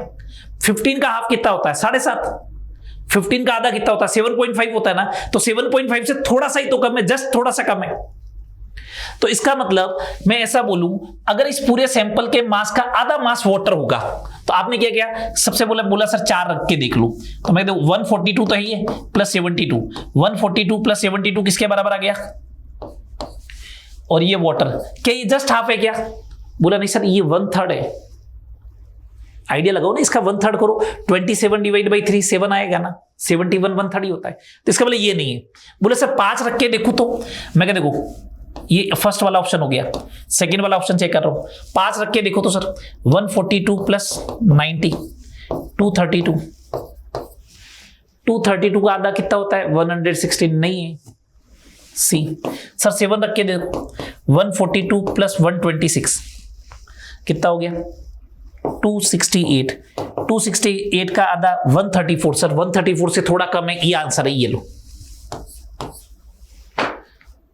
15 का हाफ कितना होता है? 7.5। 15 का आधा कितना होता है? 7.5 होता है ना, तो 7.5 से थोड़ा सा ही तो कम है, जस्ट थोड़ा सा कम है। तो इसका मतलब मैं ऐसा बोलूं, अगर इस पूरे सैंपल के मास का आधा मास वाटर होगा, तो आपने क्या किया? सबसे बोला सर 4 रख के देख लो, तो मैं 142 तो ही है प्लस 72, 142 प्लस 72 किसके बराबर आ गया? और ये वाटर क्या ये जस्ट हाफ है क्या? बोला नहीं सर ये 1/3 है। आइडिया लगाओ ना इसका, 1/3 करो, 27 डिवाइड बाई 3 7 आएगा ना, 71 1/3 ही होता है। तो इसका मतलब ये नहीं है। बोले सर 5 रख के देखो, तो मैं क्या देखो, ये फर्स्ट वाला ऑप्शन हो गया, सेकंड वाला ऑप्शन चेक कर रहा हूं। 5 रख के देखो तो सर 142 प्लस 90 232, 232 का आधा कितना होता है? 116 नहीं है। सी सर 7 रख के देखो, 142 प्लस 126 कितना हो गया? 268। 268 का आधा 134। सर 134 से थोड़ा कम है, ये आंसर है, ये लो।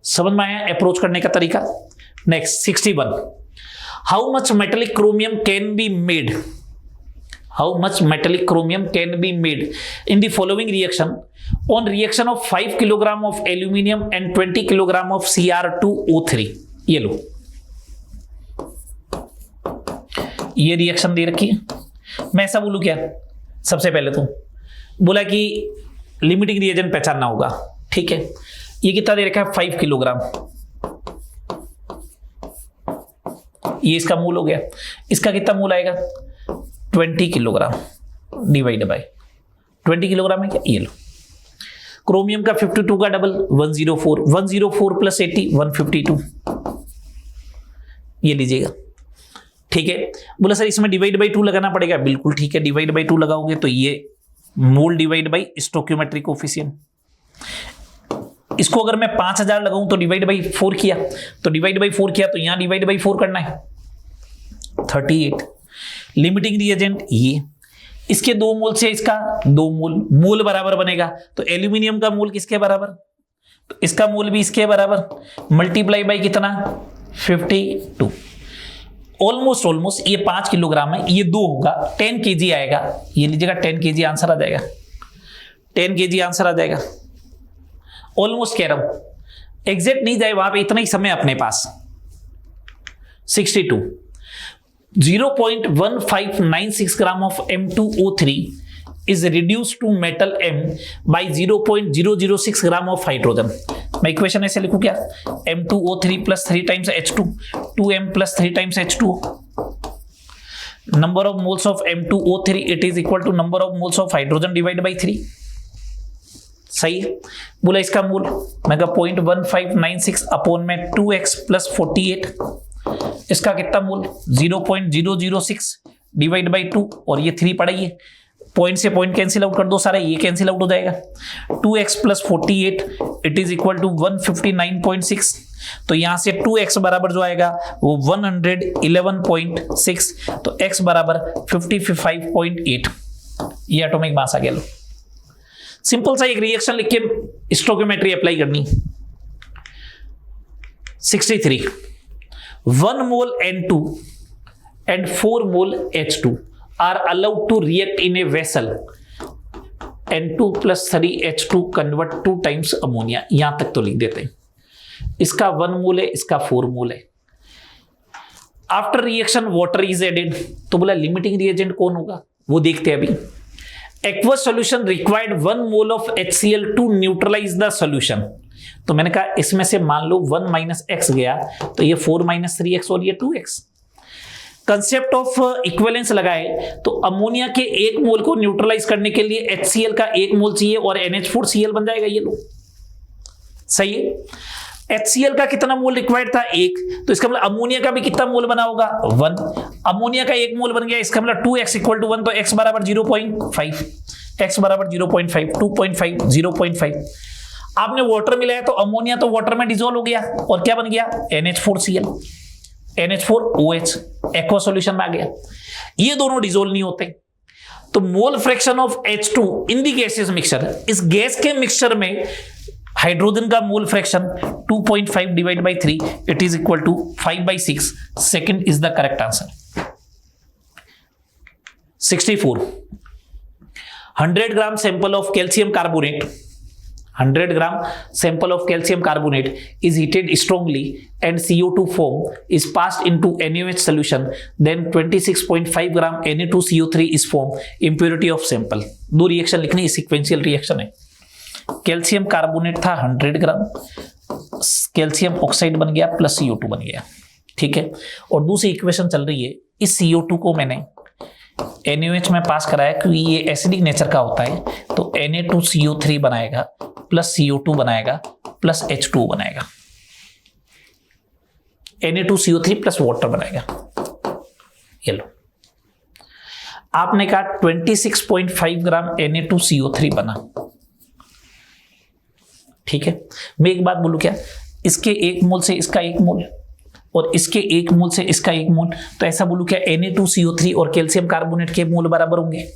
समझ में आया अप्रोच करने का तरीका? Next 61, how much metallic chromium can be made? How much metallic chromium can be made in the following reaction on reaction of 5 kilogram of aluminium and 20 kilogram of Cr2O3? ये लो, ये रिएक्शन दे रखी है। मैं ऐसा बोलूं क्या? सबसे पहले तो बोला कि लिमिटिंग रिएजेंट पहचानना होगा, ठीक है। ये कितना दे रखा है? 5 किलोग्राम। ये इसका मूल हो गया। इसका कितना मूल आएगा? 20 किलोग्राम डिवाइड बाय 20 किलोग्राम है क्या? ये लो। क्रोमियम का 52 का डबल 104, 104 प्लस 80 152, ये लीजिएगा, ठीक है। बोला सर इसमें डिवाइड बाई 2 लगाना पड़ेगा। बिल्कुल ठीक है, डिवाइड बाई 2 लगाओगे तो ये मोल डिवाइड बाई स्टोक्योमेट्रिक कोफिशिएंट। इसको अगर मैं 5000 लगाऊं तो डिवाइड बाई 4 किया, तो डिवाइड बाई 4 किया तो यहां डिवाइड बाई 4 करना है, 38। लिमिटिंग रिएजेंट ये, इसके 2 मोल से इसका 2 मोल, मोल बराबर बनेगा तो एल्यूमिनियम का मोल किसके बराबर? तो इसका मोल भी इसके बराबर, मल्टीप्लाई बाई कितना? 52। ऑलमोस्ट ये 5 किलोग्राम है, ये 2 होगा, 10 केजी आएगा। ये लीजिएगा 10 केजी आंसर आ जाएगा, 10 केजी आंसर आ जाएगा। ऑलमोस्ट कह रहा हूं, एग्जैक्ट नहीं जाए वहां पे, इतना ही समय अपने पास। 62, 0.1596 gram of M2O3 is reduced to metal M by 0.006 gram of hydrogen. मैं इक्वेशन ऐसे लिखूं क्या? M2O3 plus 3 times H2, 2M plus 3 times H2O. Number of moles of M2O3 it is equal to number of moles of hydrogen divided by 3. सही है। बोला इसका मूल, मैं कहा 0.1596 अपॉन में 2x plus 48, इसका कितना मूल? 0.006 डिवाइड बाई 2, और ये 3 पड़ा, ये पॉइंट से पॉइंट कैंसिल आउट कर दो सारा, ये कैंसिल आउट हो जाएगा। 2x plus 48 it is equal to 159.6। तो यहां से 2x बराबर जो आएगा वो 111.6, तो x बराबर 55.8। ये एटॉमिक मास आ गया। लो, सिंपल सा एक रिएक्शन लिख के स्टोइकियोमेट्री अप्लाई करनी। 63, 1 mole N2 and 4 mole H2 are allowed to react in a vessel. N2 plus 3H2 convert 2 times ammonia. यहां तक तो लिख देते हैं। इसका 1 मोल है, इसका 4 मोल है। After reaction water is added, तो बोला लिमिटिंग रिएजेंट कौन होगा वो देखते हैं अभी। Aqueous solution required 1 mole of HCl to neutralize the solution. तो मैंने कहा इसमें से मान लो 1 माइनस एक्स गया तो ये 4 माइनस 3x और ये 2x। कंसेप्ट ऑफ इक्विवेलेंस लगाए तो अमोनिया के 1 मोल को न्यूट्रलाइज करने के लिए HCl का 1 मोल चाहिए और NH4Cl बन जाएगा। ये लो, सही है। HCl का कितना मोल रिक्वायर्ड था? 1, तो इसका मतलब अमोनिया का भी कितना मोल बना होगा? 1। अमोनिया का 1 मोल बन गया, इसका मतलब 2x इक्वल टू 1, तो x बराबर 0.5, x बराबर 0.5, 2.5, 0.5। आपने वाटर मिलाया तो अमोनिया तो वाटर में डिसॉल्व हो गया और क्या बन गया? NH4Cl, NH4OH एक्वा सॉल्यूशन में आ गया। ये दोनों डिसॉल्व नहीं होते, तो mole fraction of H2 in the gases mixture, इस गैस के मिक्सचर में हाइड्रोजन का mole fraction 2.5 divide by 3 it is equal to 5/6। Second is the correct answer. 64, 100 gram sample of calcium carbonate, 100 gram sample of calcium carbonate is heated strongly and CO2 foam is passed into NaOH solution, then 26.5 gram Na2CO3 is formed, impurity of sample। दो reaction लिखनी, sequential reaction है। Calcium carbonate था 100 ग्राम, calcium oxide बन गया plus CO2 बन गया, ठीक है। और दूसरी इक्वेशन चल रही है, इस CO2 को मैंने NaOH में पास कराया क्योंकि ये एसिडिक नेचर का होता है, तो Na2CO3 बनाएगा प्लस CO2 बनाएगा प्लस H2 बनाएगा, Na2CO3 प्लस वाटर बनाएगा। ये लो, आपने कहा 26.5 ग्राम Na2CO3 बना। ठीक है, मैं एक बात बोलूं क्या, इसके 1 मोल से इसका 1 मोल और इसके 1 मोल से इसका 1 मोल, तो ऐसा बोलूं क्या Na2CO3 और कैल्शियम कार्बोनेट के मोल बराबर होंगे।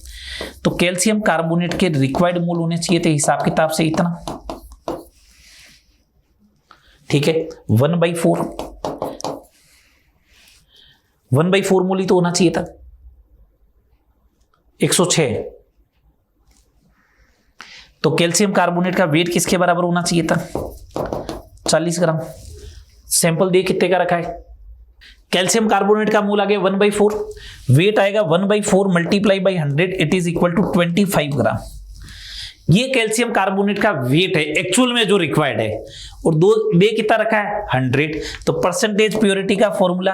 तो कैल्शियम कार्बोनेट के रिक्वायर्ड मोल होने चाहिए थे हिसाब किताब से इतना। ठीक है, 1/4 मोल ही तो होना चाहिए था, 106। तो कैल्शियम कार्बोनेट का वेट किसके बराबर होना चाहिए था, 40 ग्राम। सैंपल दे कितने का रखा है, कैल्शियम कार्बोनेट का मोल आ गया 1/4, वेट आएगा 1/4 multiply by 100, it is equal to 25 gram. ये कैल्शियम कार्बोनेट का वेट है एक्चुअल में जो रिक्वायर्ड है, और दो बे कितना रखा है 100। तो परसेंटेज प्योरिटी का formula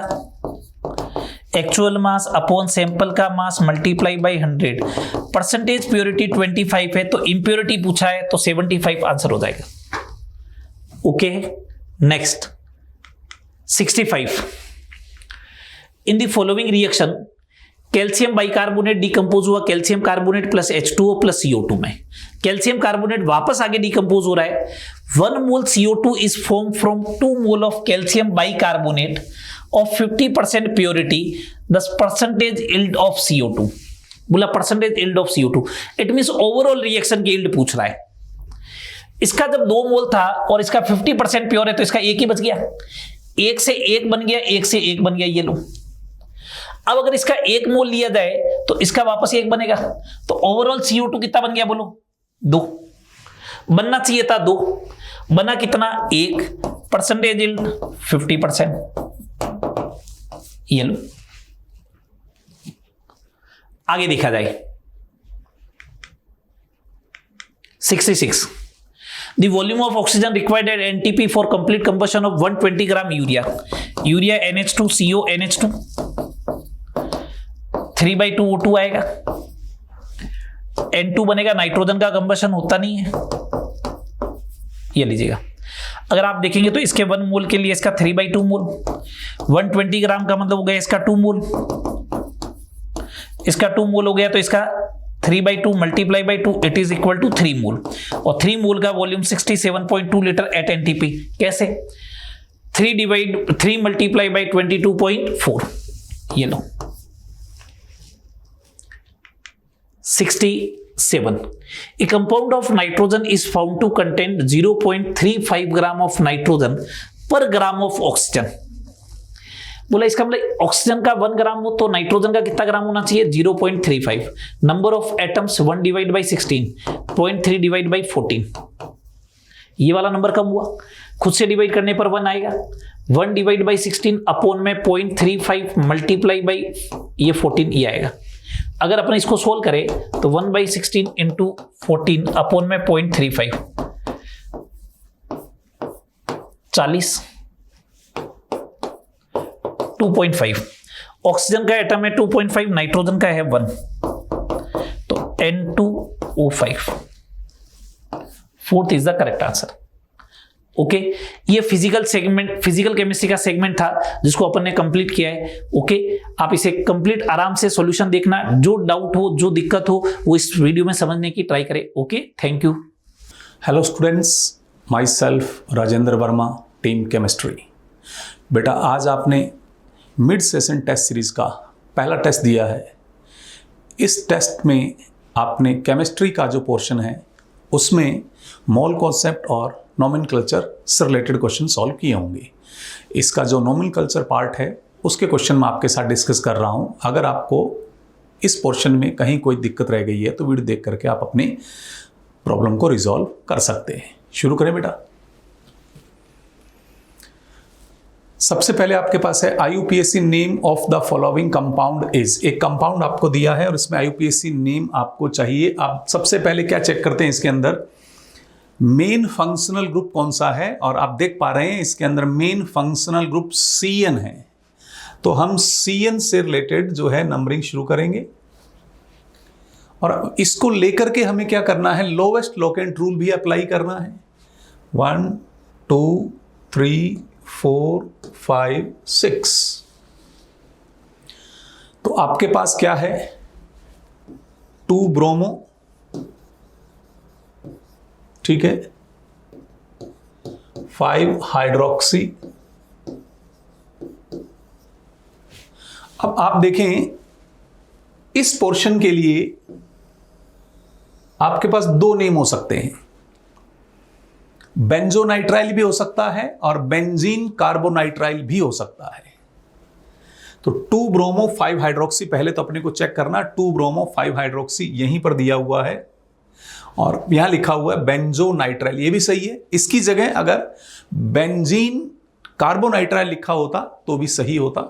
actual mass upon sample का mass multiply by 100। Percentage purity 25 है, तो इंप्योरिटी पूछा है तो 75 आंसर हो जाएगा। Okay, next 65। In the following reaction calcium bicarbonate decompose हुआ calcium carbonate plus H2O plus CO2 में। कैल्शियम कार्बोनेट वापस आगे डिकम्पोज हो रहा है। 1 मोल CO2 is form from 2 mole of calcium bicarbonate of 50% purity, दस परसेंटेज यील्ड ऑफ CO2। बोला percentage yield of CO2, it means overall reaction की yield पूछ रहा है। इसका जब 2 मोल था और इसका 50% प्योर है, तो इसका एक ही बच गया, 1 से 1 बन गया, 1 से 1 बन गया, ये लो। अब अगर इसका 1 मोल लिया जाए तो इसका वापस 1 बनेगा, तो ओवरऑल CO2 कितना बन गया बोलो, 2 बनना चाहिए था, 2 बना कितना, 1। परसेंटेज यील्ड 50%, ये लो। आगे देखा जाए 66। The volume of oxygen required at NTP for complete combustion of 120 gram urea NH2CO NH2 3/2 O2 आएगा, N2 बनेगा, नाइट्रोजन का कंबशन होता नहीं है, ये लीजिएगा। अगर आप देखेंगे तो इसके 1 मोल के लिए इसका 3/2 मोल, 120 ग्राम का मतलब हो गया इसका 2 मोल, इसका 2 मोल हो गया, तो इसका 3/2 multiply by 2 it is equal to 3 mole, और 3 मोल का वॉल्यूम 67.2 लीटर एट एनटीपी। कैसे, 3 मल्टीप्लाई बाई 22.4, ये लो। 67 A compound of nitrogen is found to contain 0.35 gram of nitrogen per gram of oxygen। बोला इसका मतलब ऑक्सीजन का 1 ग्राम हो तो नाइट्रोजन का कितना ग्राम होना चाहिए, 0.35। Number of atoms 1 divide by 16, 0.3 divide by 14, ये वाला नंबर कम हुआ, खुद से डिवाइड करने पर 1 आएगा। 1 डिवाइड बाई 16 अपोन में 0.35 मल्टीप्लाई बाई ये 14, ये आएगा। अगर अपन इसको सोल्व करें तो 1/16 इंटू 14 अपोन में 0.35, 40, 2.5। ऑक्सीजन का एटम है 2.5, नाइट्रोजन का है 1, तो N2O5 fourth is the correct answer. Okay, ये फिजिकल केमिस्ट्री का सेगमेंट था जिसको अपन ने कंप्लीट किया है। ओके, आप इसे कंप्लीट आराम से सॉल्यूशन देखना, जो डाउट हो, जो दिक्कत हो, वो इस वीडियो में समझने की ट्राई करें। Okay, thank you. Hello students, my self Rajendra Verma, team chemistry. बेटा आज आपने मिड सेशन टेस्ट सीरीज का पहला टेस्ट दिया है। इस टेस्ट में आपने केमिस्ट्री का जो पोर्शन है उसमें मोल कॉन्सेप्ट और नोमेनक्लेचर से रिलेटेड क्वेश्चन सॉल्व किए होंगे। इसका जो नोमेनक्लेचर पार्ट है उसके क्वेश्चन मैं आपके साथ डिस्कस कर रहा हूं। अगर आपको इस पोर्शन में कहीं कोई दिक्कत रह गई है तो वीडियो देख करके आप अपनी प्रॉब्लम को रिजॉल्व कर सकते हैं। शुरू करें बेटा। सबसे पहले आपके पास है IUPAC name of the following compound is. एक कंपाउंड आपको दिया है और इसमें IUPAC नेम आपको चाहिए। आप सबसे पहले क्या चेक करते हैं, इसके अंदर मेन फंक्शनल ग्रुप कौन सा है, और आप देख पा रहे हैं इसके अंदर मेन फंक्शनल ग्रुप CN है। तो हम CN से रिलेटेड जो है नंबरिंग शुरू करेंगे और इसको लेकर के हमें क्या करना है, लोवेस्ट लोकेंट रूल भी अप्लाई करना है। 1 2 3 4 5 6। तो आपके पास क्या है, 2 ब्रोमो, ठीक है, 5 हाइड्रोक्सी। अब आप देखें इस पोर्शन के लिए आपके पास 2 नेम हो सकते हैं, बेंजोनाइट्राइल भी हो सकता है और बेंजीन कार्बोनाइट्राइल भी हो सकता है। तो 2 ब्रोमो 5 हाइड्रोक्सी, पहले तो अपने को चेक करना, 2 ब्रोमो 5 हाइड्रोक्सी यहीं पर दिया हुआ है और यहां लिखा हुआ है बेंजोनाइट्राइल, ये भी सही है। इसकी जगह अगर बेंजीन कार्बोनाइट्राइल लिखा होता तो भी सही होता।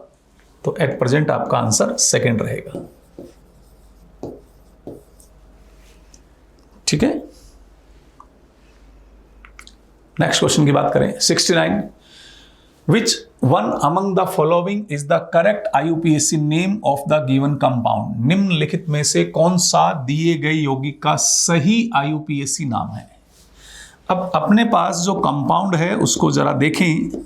तो एट प्रेजेंट आपका आंसर सेकंड रहेगा, ठीक है। नेक्स्ट क्वेश्चन की बात करें, 69, which one among the following is the correct IUPAC name of the given compound. निम्नलिखित में से कौन सा दिए गए यौगिक का सही IUPAC नाम है। अब अपने पास जो कंपाउंड है उसको जरा देखें।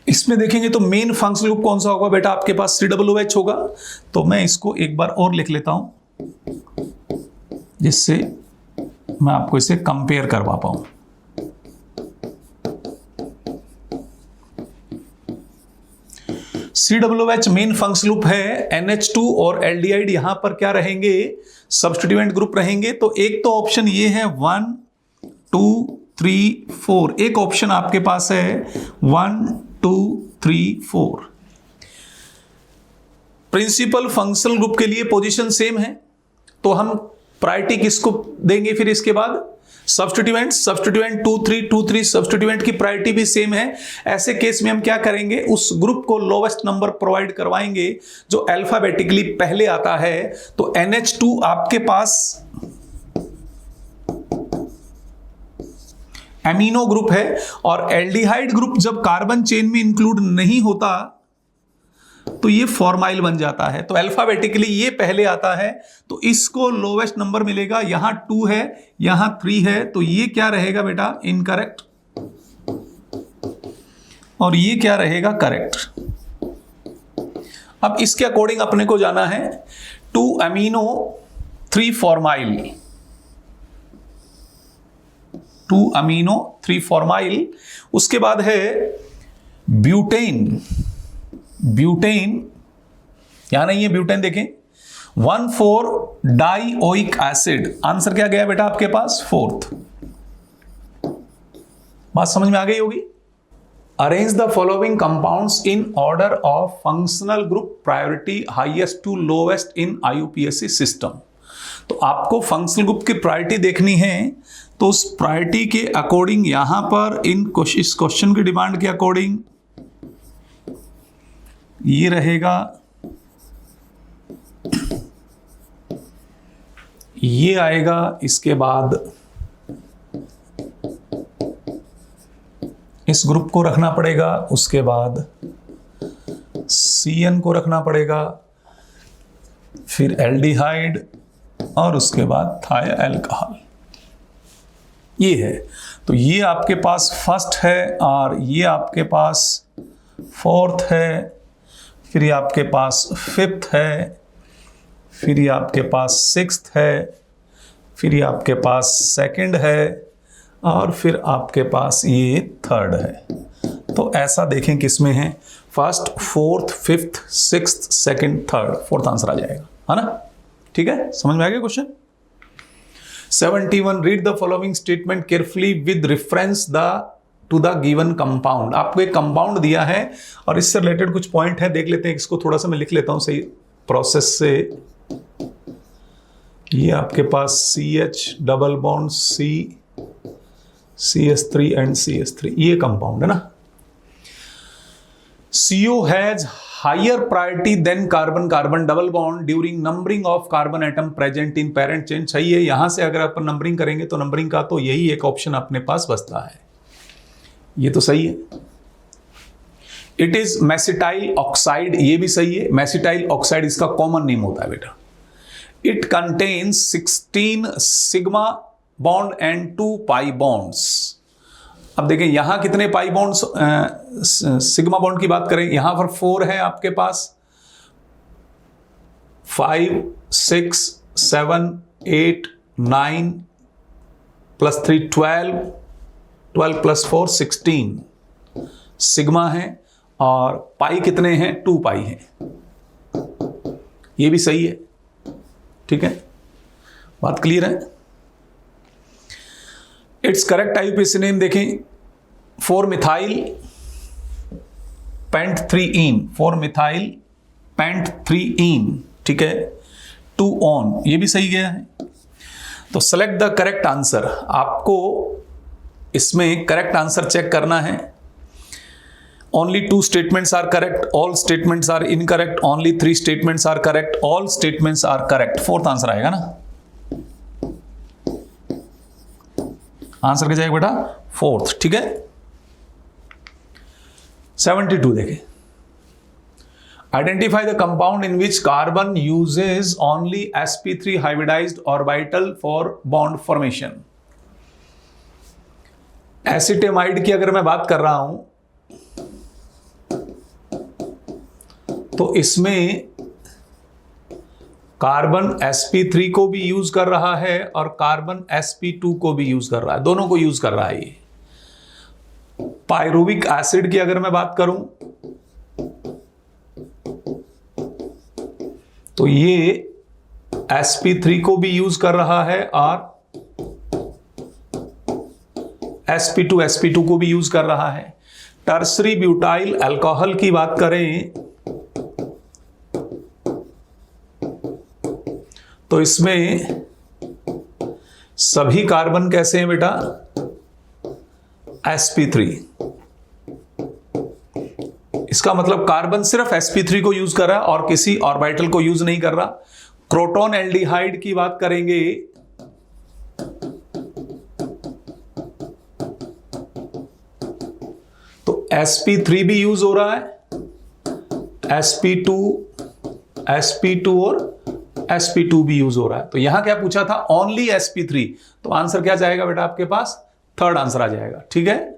इसमें देखेंगे तो मेन फंक्शनल ग्रुप कौन सा होगा बेटा, आपके पास COOH होगा। तो मैं इसको एक बार और लिख लेता हूं जिससे मैं आपको इसे कंपेयर करवा पाऊं। COOH मेन फंक्शनल ग्रुप है, NH2 और एल्डिहाइड यहां पर क्या रहेंगे, सब्स्टिट्यूएंट ग्रुप रहेंगे। तो एक तो ऑप्शन ये है 1 2 3 4, एक ऑप्शन आपके पास है 1 2 3 4। प्रिंसिपल फंक्शनल ग्रुप के लिए पोजीशन सेम है, तो हम प्रायोरिटी किसको देंगे फिर इसके बाद, सब्स्टिट्यूएंट 2 3 सब्स्टिट्यूएंट की प्रायोरिटी भी सेम है। ऐसे केस में हम क्या करेंगे, उस ग्रुप को लोवेस्ट नंबर प्रोवाइड करवाएंगे जो अल्फाबेटिकली पहले आता है। तो NH2 आपके पास एमिनो ग्रुप है और एल्डिहाइड ग्रुप जब कार्बन चेन में इंक्लूड नहीं होता तो ये फॉर्माइल बन जाता है। तो अल्फाबेटिकली ये पहले आता है, तो इसको लोवेस्ट नंबर मिलेगा। यहां 2 है, यहां 3 है, तो ये क्या रहेगा बेटा, इनकरेक्ट, और ये क्या रहेगा, करेक्ट। अब इसके अकॉर्डिंग अपने को जाना है 2 अमीनो 3 फॉर्माइल, 2 अमीनो 3 फॉर्माइल। उसके बाद है ब्यूटेन, ब्यूटेन यहां नहीं है, ब्यूटेन देखें 1,4 डाइओइक एसिड, आंसर क्या गया बेटा आपके पास, 4th। बात समझ में आ गई होगी। Arrange the following compounds in order of functional group priority highest to lowest in IUPAC system. तो आपको फंक्शनल ग्रुप की प्रायोरिटी देखनी है, तो उस प्रायोरिटी के अकॉर्डिंग यहां पर इस क्वेश्चन की डिमांड के अकॉर्डिंग ये रहेगा, ये आएगा, इसके बाद इस ग्रुप को रखना पड़ेगा, उसके बाद CN को रखना पड़ेगा, फिर एल्डिहाइड और उसके बाद थाया अल्कोहल। ये है, तो ये आपके पास फर्स्ट है और ये आपके पास 4th है, फिर ये आपके पास 5th है, फिर ये आपके पास 6th है, फिर ये आपके पास 2nd है और फिर आपके पास ये 3rd है। तो ऐसा देखें किसमें है, 1st 4th 5th 6th 2nd 3rd, 4th answer आ जाएगा, है ना। ठीक है, समझ में आ गया question. 71, read the following statement carefully with reference to the given compound. आपको एक कंपाउंड दिया है और इससे रिलेटेड कुछ पॉइंट है, देख लेते हैं। इसको थोड़ा सा मैं लिख लेता हूं सही प्रोसेस से। ये आपके पास CH double bond C CH3 and CH3, ये कंपाउंड है ना। CO has higher priority than carbon carbon double bond during numbering of carbon atom present in parent chain. सही है, यहां से अगर अपन नंबरिंग करेंगे तो नंबरिंग का तो यही एक ऑप्शन अपने पास बचता है, ये तो सही है। इट इज मेसिटाइल ऑक्साइड, ये भी सही है। मेसिटाइल ऑक्साइड इसका कॉमन नेम होता है बेटा। It contains 16 sigma bond and 2 pi bonds. अब देखें यहां कितने पाई बॉन्ड्स, सिग्मा बॉन्ड की बात करें, यहां पर 4 है आपके पास, 5 6 7 8 9 प्लस 3 12, 12 प्लस 4 16 सिग्मा है, और पाई कितने हैं, 2 पाई हैं। ये भी सही है, ठीक है, बात क्लियर है। इट्स करेक्ट आईयूपीएसी नेम देखें, 4 मिथाइल पेंट 3इन, 4 मिथाइल पेंट 3इन, ठीक है, 2 ऑन, ये भी सही गया है। तो सेलेक्ट द करेक्ट आंसर, आपको इसमें करेक्ट आंसर चेक करना है। Only 2 statements are correct, all statements are incorrect, only 3 statements are correct, all statements are correct। Fourth answer आएगा ना, आंसर क्या जाएगा बेटा, फोर्थ, ठीक है। 72 देखें, identify the compound in which carbon uses only sp3 hybridized orbital for bond formation. Acetamide की अगर मैं बात कर रहा हूं तो इसमें कार्बन sp3 को भी यूज कर रहा है और कार्बन sp2 को भी यूज कर रहा है, दोनों को यूज कर रहा है ये। पायरुविक एसिड की अगर मैं बात करूं तो ये sp3 को भी यूज कर रहा है और sp2 को भी यूज कर रहा है। टर्सरी ब्यूटाइल अल्कोहल की बात करें तो इसमें सभी कार्बन कैसे हैं बेटा, sp3। इसका मतलब कार्बन सिर्फ sp3 को यूज कर रहा है और किसी ऑर्बिटल को यूज नहीं कर रहा। क्रोटोन एल्डिहाइड की बात करेंगे तो sp3 भी यूज हो रहा है, sp2 और sp2 भी यूज हो रहा है। तो यहां क्या पूछा था, ओनली sp3, तो आंसर क्या जाएगा बेटा आपके पास, थर्ड आंसर आ जाएगा, ठीक है।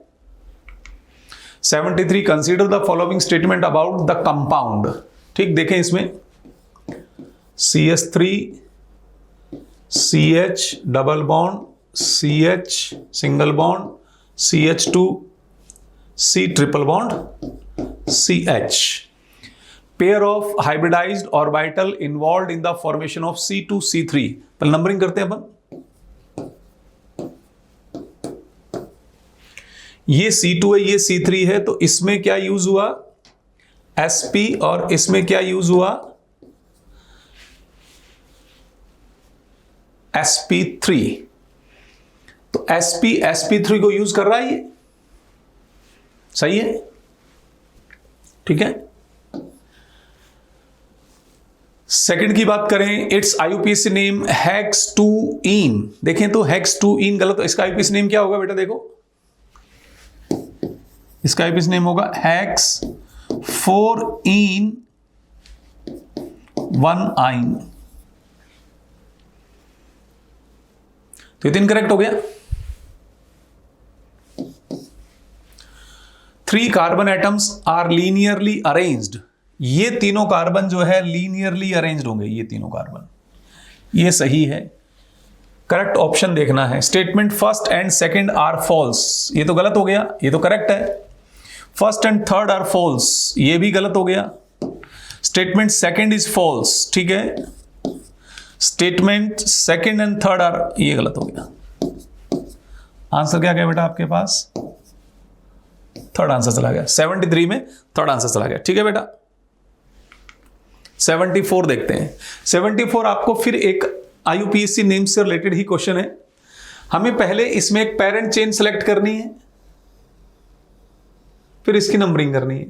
73 consider the following statement about the compound, ठीक, देखें इसमें CH3 CH double bond CH single bond CH2 C triple bond CH, pair of hybridised orbital involve in the formation of C2 C3। तो numbering करते हैं अपन, ये C2 है, ये C3 है, तो इसमें क्या यूज हुआ, sp, और इसमें क्या यूज हुआ, sp3। तो sp3 को यूज कर रहा है ये, सही है, ठीक है। सेकंड की बात करें, इट्स आईयूपीएसी नेम हेक्स-2-इन, देखें तो हेक्स-2-इन गलत, इसका आईयूपीएसी नेम क्या होगा बेटा, देखो इसका आईयूपीएसी नेम होगा हेक्स-4-इन 1-आइन। तो ये तीन करेक्ट हो गया। 3 carbon atoms are linearly arranged, ये तीनों कार्बन जो है लीनियरली अरेंज्ड होंगे, ये तीनों कार्बन, ये सही है। करेक्ट ऑप्शन देखना है। Statement first and second are false, ये तो गलत हो गया, ये तो करेक्ट है। First and third are false, ये भी गलत हो गया। स्टेटमेंट सेकंड इज फॉल्स, ठीक है। Statement second and third are, ये गलत हो गया। आंसर क्या गया बेटा आपके पास, थर्ड आंसर चला गया। 73 में थर्ड आंसर चला गया, ठीक है बेटा। 74 देखते हैं। 74 आपको फिर एक आईयूपीएसी नेम से रिलेटेड ही क्वेश्चन है। हमें पहले इसमें एक पेरेंट चेन सेलेक्ट करनी है, फिर इसकी नंबरिंग करनी है।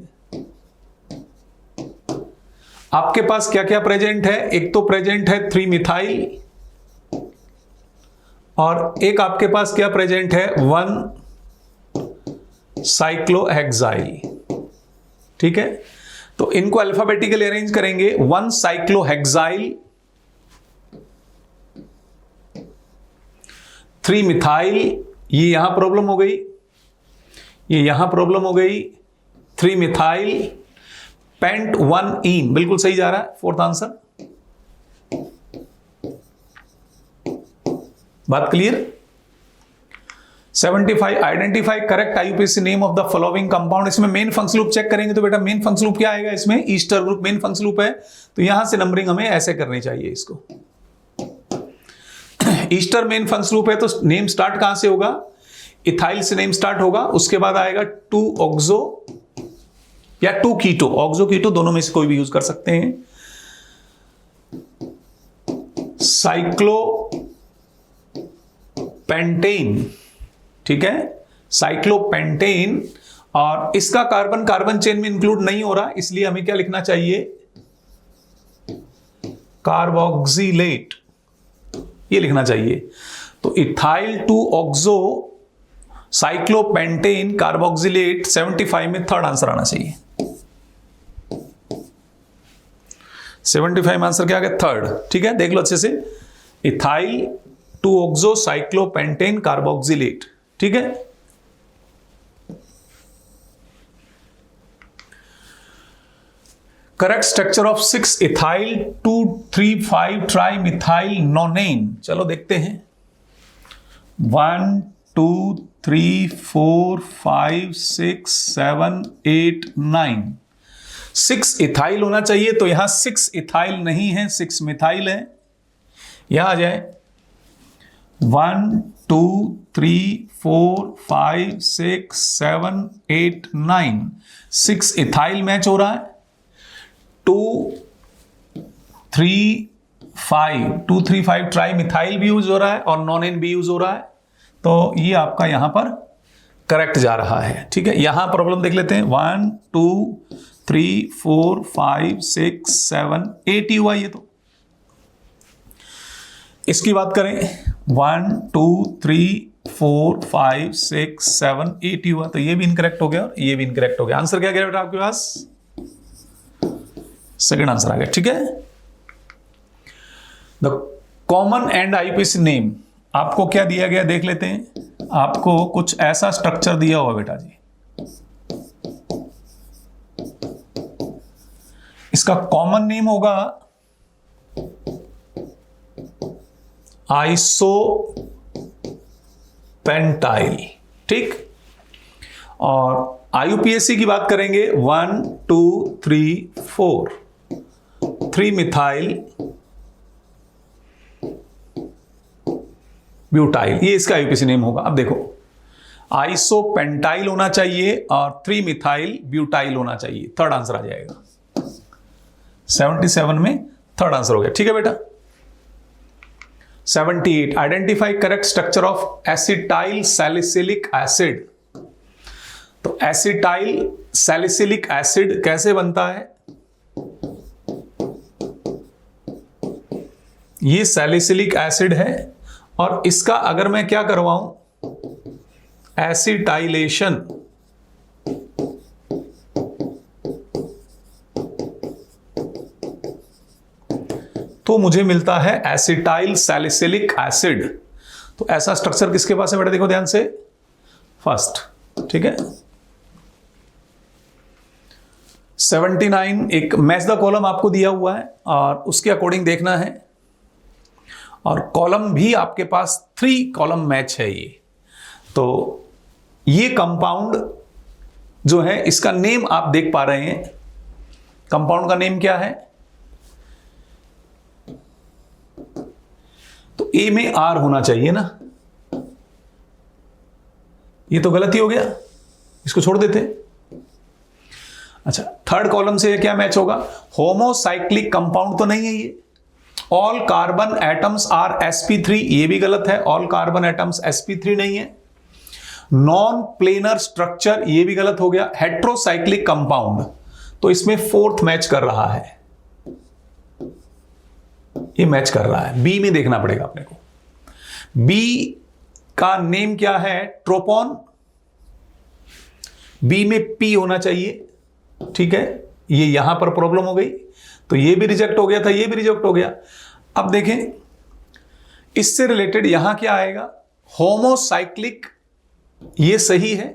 आपके पास क्या क्या प्रेजेंट है, एक तो प्रेजेंट है 3 मिथाइल, और एक आपके पास क्या प्रेजेंट है 1 साइक्लोहेक्साइल, ठीक है। तो इनको अल्फाबेटिकली अरेंज करेंगे। 1 साइक्लोहेक्साइल, 3 मिथाइल, ये यहां प्रॉब्लम हो गई, ये यहां प्रॉब्लम हो गई, 3 मिथाइल पेंट 1 इन, बिल्कुल सही जा रहा है, फोर्थ आंसर। बात clear? 75 identify correct IUPAC name of the following compound. इसमें मेन फंक्शन लूप चेक करेंगे तो बेटा मेन फंक्शन लूप क्या आएगा, इसमें Easter group main function loop है, तो यहां से नंबरिंग हमें ऐसे करनी चाहिए इसको। ईस्टर मेन फंक्शन लूप है तो नेम स्टार्ट कहां से होगा, इथाइल से नेम स्टार्ट होगा, उसके बाद आएगा 2 ऑक्सो या 2 कीटो, ऑक्सो कीटो दोनों में से कोई भी यूज कर सकते हैं, साइक्लो पेंटेन, ठीक है, साइक्लोपेंटेन, और इसका कार्बन कार्बन चेन में इंक्लूड नहीं हो रहा, इसलिए हमें क्या लिखना चाहिए, कार्बोक्सिलेट, ये लिखना चाहिए। तो इथाइल 2 ऑक्सो साइक्लोपेंटेन कार्बोक्सिलेट 75 में थर्ड आंसर आना चाहिए। 75 में आंसर क्या आ गया, थर्ड, ठीक है, देख लो अच्छे से, इथाइल 2 ऑक्सो साइक्लोपेंटेन कार्बोक्सिलेट, ठीक है। Correct structure of 6 ethyl 2,3,5 tri methyl नोनेन, चलो देखते हैं, 1 2 3 4 5 6 7 8 9, 6 इथाइल होना चाहिए, तो यहां 6 इथाइल नहीं है, 6 मिथाइल है, यहां आ जाए 1 2 3 4 5 6 7 8 9, 6 इथाइल मैच हो रहा है, 2 3 5 ट्राई मिथाइल भी यूज हो रहा है और नॉनेन भी यूज हो रहा है, तो ये आपका यहां पर करेक्ट जा रहा है, ठीक है। यहां प्रॉब्लम देख लेते हैं, 1 2 3 4 5 6 7 8 ही हुआ ये, तो इसकी बात करें 1 2 3 4 5 6 7 8 हुआ, तो ये भी इनकरेक्ट हो गया और ये भी इनकरेक्ट हो गया। आंसर क्या गया बेटा आपके पास, सेकंड आंसर आ गया, ठीक है। The common and IUPAC name, आपको क्या दिया गया देख लेते हैं, आपको कुछ ऐसा स्ट्रक्चर दिया हुआ बेटा जी, इसका कॉमन नेम होगा आइसोपेंटाइल, ठीक, और आईयूपीएसी की बात करेंगे 1 2 3 4 3 मिथाइल ब्यूटाइल, ये इसका आईयूपीएसी नेम होगा। अब देखो आइसोपेंटाइल होना चाहिए और 3 मिथाइल ब्यूटाइल होना चाहिए, थर्ड आंसर आ जाएगा। 77 में थर्ड आंसर हो गया, ठीक है बेटा। 78 identify correct structure of acetyl salicylic acid, तो एसिटाइल सैलिसिलिक एसिड कैसे बनता है, ये सैलिसिलिक एसिड है और इसका अगर मैं क्या करवाऊं एसिटाइलेशन, तो मुझे मिलता है एसिटाइल सैलिसिलिक एसिड। तो ऐसा स्ट्रक्चर किसके पास है बेटा, देखो ध्यान से, फर्स्ट, ठीक है। 79 एक मैच द कॉलम आपको दिया हुआ है और उसके अकॉर्डिंग देखना है, और कॉलम भी आपके पास 3 कॉलम मैच है ये, तो ये कंपाउंड जो है इसका नेम आप देख पा रहे हैं, कंपाउंड का नेम क्या है, तो ए में आर होना चाहिए ना, ये तो गलत ही हो गया, इसको छोड़ देते। अच्छा, थर्ड कॉलम से क्या मैच होगा, होमोसाइक्लिक कंपाउंड तो नहीं है ये, all carbon atoms are sp3, ये भी गलत है, ऑल कार्बन एटम्स sp3 नहीं है। नॉन प्लेनर स्ट्रक्चर, ये भी गलत हो गया। हेट्रोसाइक्लिक कंपाउंड, तो इसमें फोर्थ मैच कर रहा है, ये मैच कर रहा है, बी में देखना पड़ेगा अपने को। बी का नेम क्या है, ट्रोपोन, बी में पी होना चाहिए, ठीक है। ये यहां पर प्रॉब्लम हो गई, तो ये भी रिजेक्ट हो गया था, ये भी रिजेक्ट हो गया। अब देखें इससे रिलेटेड यहां क्या आएगा, होमोसाइक्लिक, ये सही है।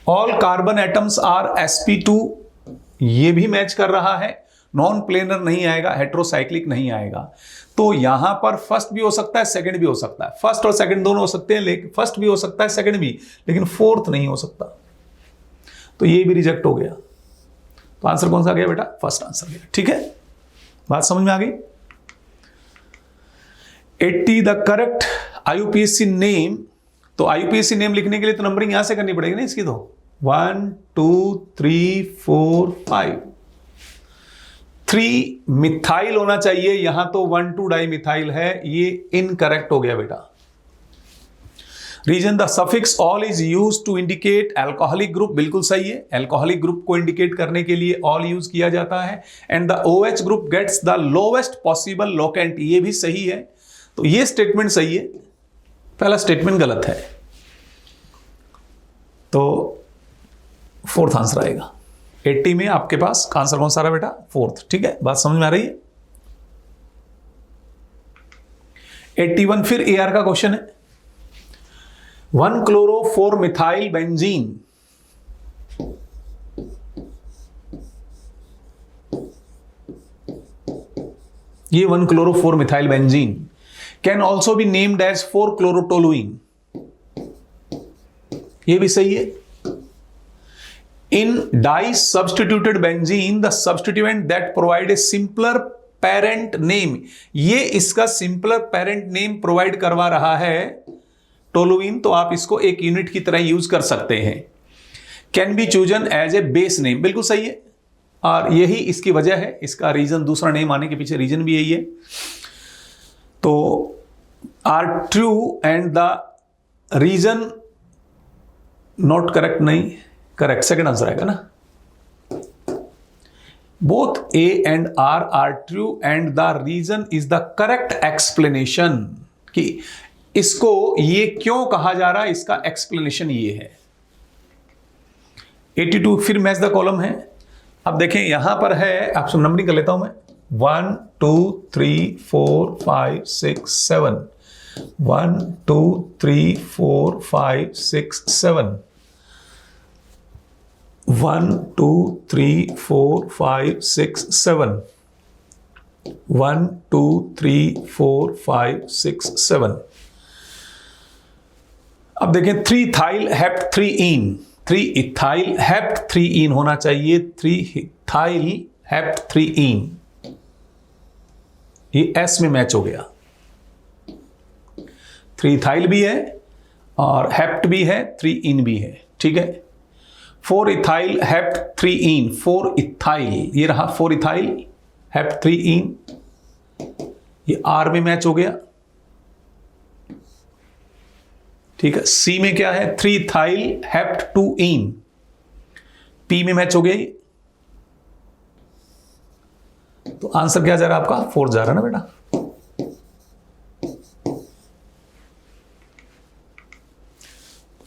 All carbon atoms are sp2, ये भी मैच कर रहा है। नॉन प्लेनर नहीं आएगा, हेट्रोसाइक्लिक नहीं आएगा। तो यहां पर फर्स्ट भी हो सकता है, सेकंड भी हो सकता है। फर्स्ट और सेकंड दोनों हो सकते हैं, लेकिन फर्स्ट भी हो सकता है, सेकंड भी, लेकिन फोर्थ नहीं हो सकता। तो ये भी रिजेक्ट हो गया। तो आंसर कौन सा आ गया बेटा? फर्स्ट आंसर गया। ठीक है, बात समझ में आ गई। 80 द करेक्ट IUPAC नेम। तो IUPAC नेम लिखने के लिए तो नंबरिंग यहां से करनी पड़ेगी ना इसकी। तो 1 2 3 4 5, 3 मिथाइल होना चाहिए, यहां तो 1 2 डाई मिथाइल है, ये इनकरेक्ट हो गया बेटा। Reason the suffix ol is use to indicate alcoholic group, बिल्कुल सही है। एल्कोहलिक ग्रुप को इंडिकेट करने के लिए ऑल यूज किया जाता है। And the OH group gets the lowest possible locant, ये भी सही है। तो ये स्टेटमेंट सही है, पहला स्टेटमेंट गलत है। तो फोर्थ आंसर आएगा। 80 में आपके पास आंसर कौन सा रहा बेटा? फोर्थ। ठीक है, बात समझ में आ रही है। 81 फिर AR का क्वेश्चन है। 1 क्लोरो 4 मिथाइल बेंजीन, ये 1 chloro 4 methyl benzene can also be named as 4 chlorotoluene, ये भी सही है। In di substituted benzene the substituent that provide a simpler parent name, ये इसका सिंपलर पेरेंट नेम प्रोवाइड करवा रहा है टोलुइन, तो आप इसको एक यूनिट की तरह यूज कर सकते हैं। Can be chosen as a base name, बिल्कुल सही है। और यही इसकी वजह है, इसका रीजन, दूसरा नेम आने के पीछे रीजन भी यही है। तो R true and the reason not correct, नहीं करेक्ट, सेकंड आंसर आएगा ना। Both A and R are true and the reason is the correct explanation, कि इसको ये क्यों कहा जा रहा है, इसका एक्सप्लेनेशन ये है। 82 फिर मैच द कॉलम है। अब देखें यहां पर है, आपसे नंबरिंग कर लेता हूं मैं। 1 2 3 4 5 6 7, 1 2 3 4 5 6 7, 1 2 3 4 5 6 7, 1 2 3 4 5 6 7। अब देखें 3 इथाइल हेप्ट 3 इन, 3 इथाइल हेप्ट 3 इन होना चाहिए, 3 इथाइल हेप्ट 3 इन, ये S में मैच हो गया। 3 इथाइल भी है और हेप्ट भी है, 3 इन भी है। ठीक है, 4 इथाइल हेप्ट 3 इन, 4 इथाइल, ये रहा 4 इथाइल हेप्ट 3 इन, ये R में मैच हो गया। ठीक है, C में क्या है? 3 इथाइल हेप्ट 2 इन, P में मैच हो गया। तो आंसर क्या जा रहा है आपका? 4 जा रहा है ना बेटा।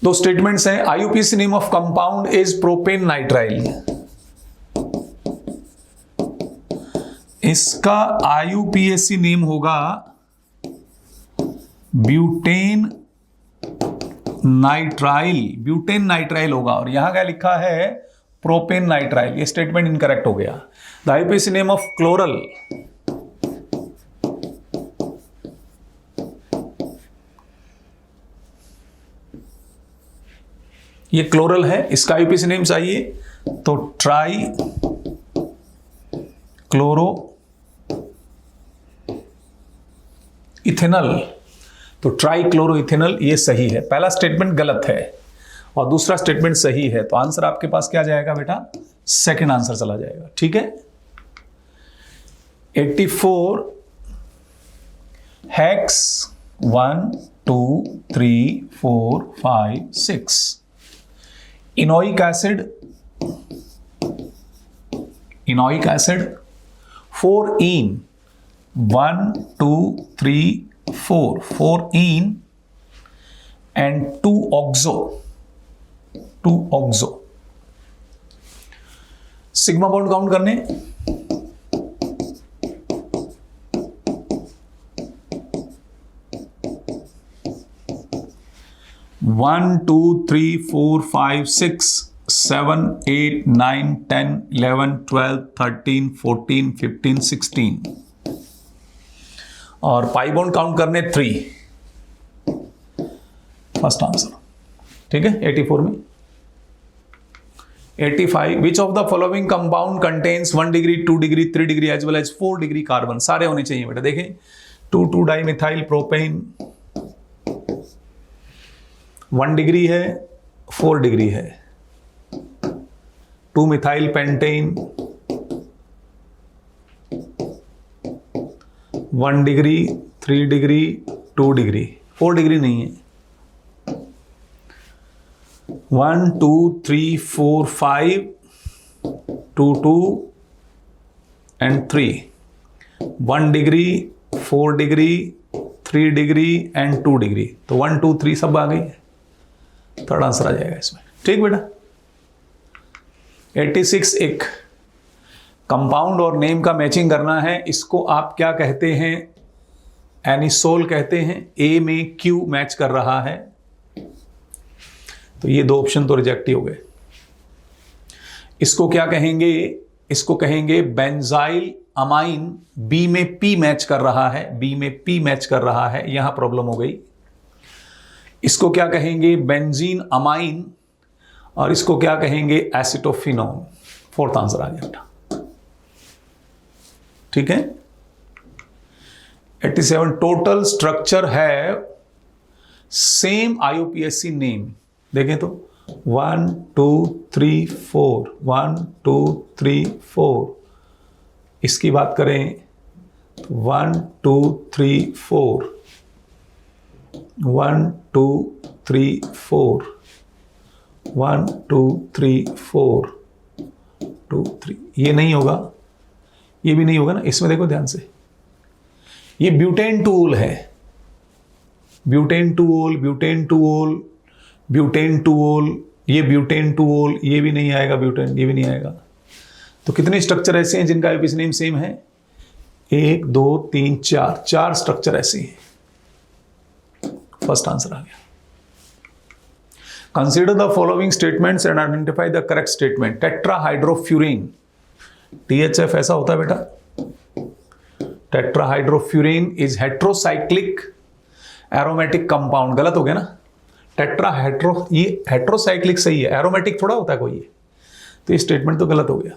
दो स्टेटमेंट्स हैं। IUPAC name of compound is propane nitrile, इसका IUPAC नेम होगा ब्यूटेन नाइट्राइल, ब्यूटेन नाइट्राइल होगा। और यहां क्या लिखा है? प्रोपेन नाइट्राइल, ये स्टेटमेंट इनकरेक्ट हो गया। The IUPAC name of chloral, ये क्लोरल है, इसका IUPAC नेम चाहिए तो ट्राई क्लोरो इथेनल, तो ट्राई क्लोरो इथेनल, ये सही है। पहला स्टेटमेंट गलत है और दूसरा स्टेटमेंट सही है, तो आंसर आपके पास क्या जाएगा बेटा? सेकंड आंसर चला जाएगा। ठीक है, 84 hex 1 2 3 4 5 6, enoic acid, enoic acid 4 yne 1 2 3 4, 4 yne and 2 oxo, 2 oxo. Sigma bond count करने, 1 2 3 4 5 6 7 8 9 10 11 12 13 14 15 16 और पाई बॉन्ड काउंट करने 3। फर्स्ट आंसर, ठीक है। 84 में 85, which of the following compound contains 1 degree 2 degree 3 degree as well as 4 degree carbon. सारे होने चाहिए बेटा। देखें 2 डाइमिथाइल प्रोपेन 1 डिग्री है, 4 डिग्री है। 2 methyl pentane 1 degree 3 degree 2 degree, 4 degree नहीं है। 1 2 3 4 5 2 2 and 3, 1 degree 4 degree 3 degree and 2 degree. तो 1 2 3 सब आ गई। थर्ड आंसर आ जाएगा इसमें, ठीक बेटा। 86, एक कंपाउंड और नेम का मैचिंग करना है। इसको आप क्या कहते हैं? एनिसोल कहते हैं। ए में क्यू मैच कर रहा है, तो ये 2 ऑप्शन तो रिजेक्ट ही हो गए। इसको क्या कहेंगे? इसको कहेंगे बेंजाइल अमाइन। बी में पी मैच कर रहा है, बी में पी मैच कर रहा है, यहां प्रॉब्लम हो गई। इसको क्या कहेंगे? Benzene amine. और इसको क्या कहेंगे? एसिटोफिनोन। फोर्थ आंसर आ गया बेटा, ठीक है। 87, टोटल स्ट्रक्चर है सेम आईयूपीएसी नेम। देखें तो 1 2 3 4, 1 2 3 4। इसकी बात करें तो 1 2 3 4, 1 2 3 4, 1 2 3 4 2 3। ये नहीं होगा, ये भी नहीं होगा ना। इसमें देखो ध्यान से, ये ब्यूटेन टूल है। Butane tool, butane tool, butane tool, ये ब्यूटेन टूल, ये भी नहीं आएगा। ब्यूटेन, ये भी नहीं आएगा। तो कितने स्ट्रक्चर ऐसे हैं जिनका आईयूपीएसी नेम सेम है? 1 2 3 4, 4 स्ट्रक्चर ऐसे हैं। फर्स्ट आंसर आ गया। Consider the following statements and identify the correct statement. Tetrahydrofuran, THF ऐसा होता है बेटा। Tetrahydrofuran is heterocyclic aromatic compound. गलत हो गया ना। टेट्राहाइड्रो, ये हेट्रोसाइक्लिक सही है, एरोमेटिक थोड़ा होता है कोई ये। तो ये स्टेटमेंट तो गलत हो गया।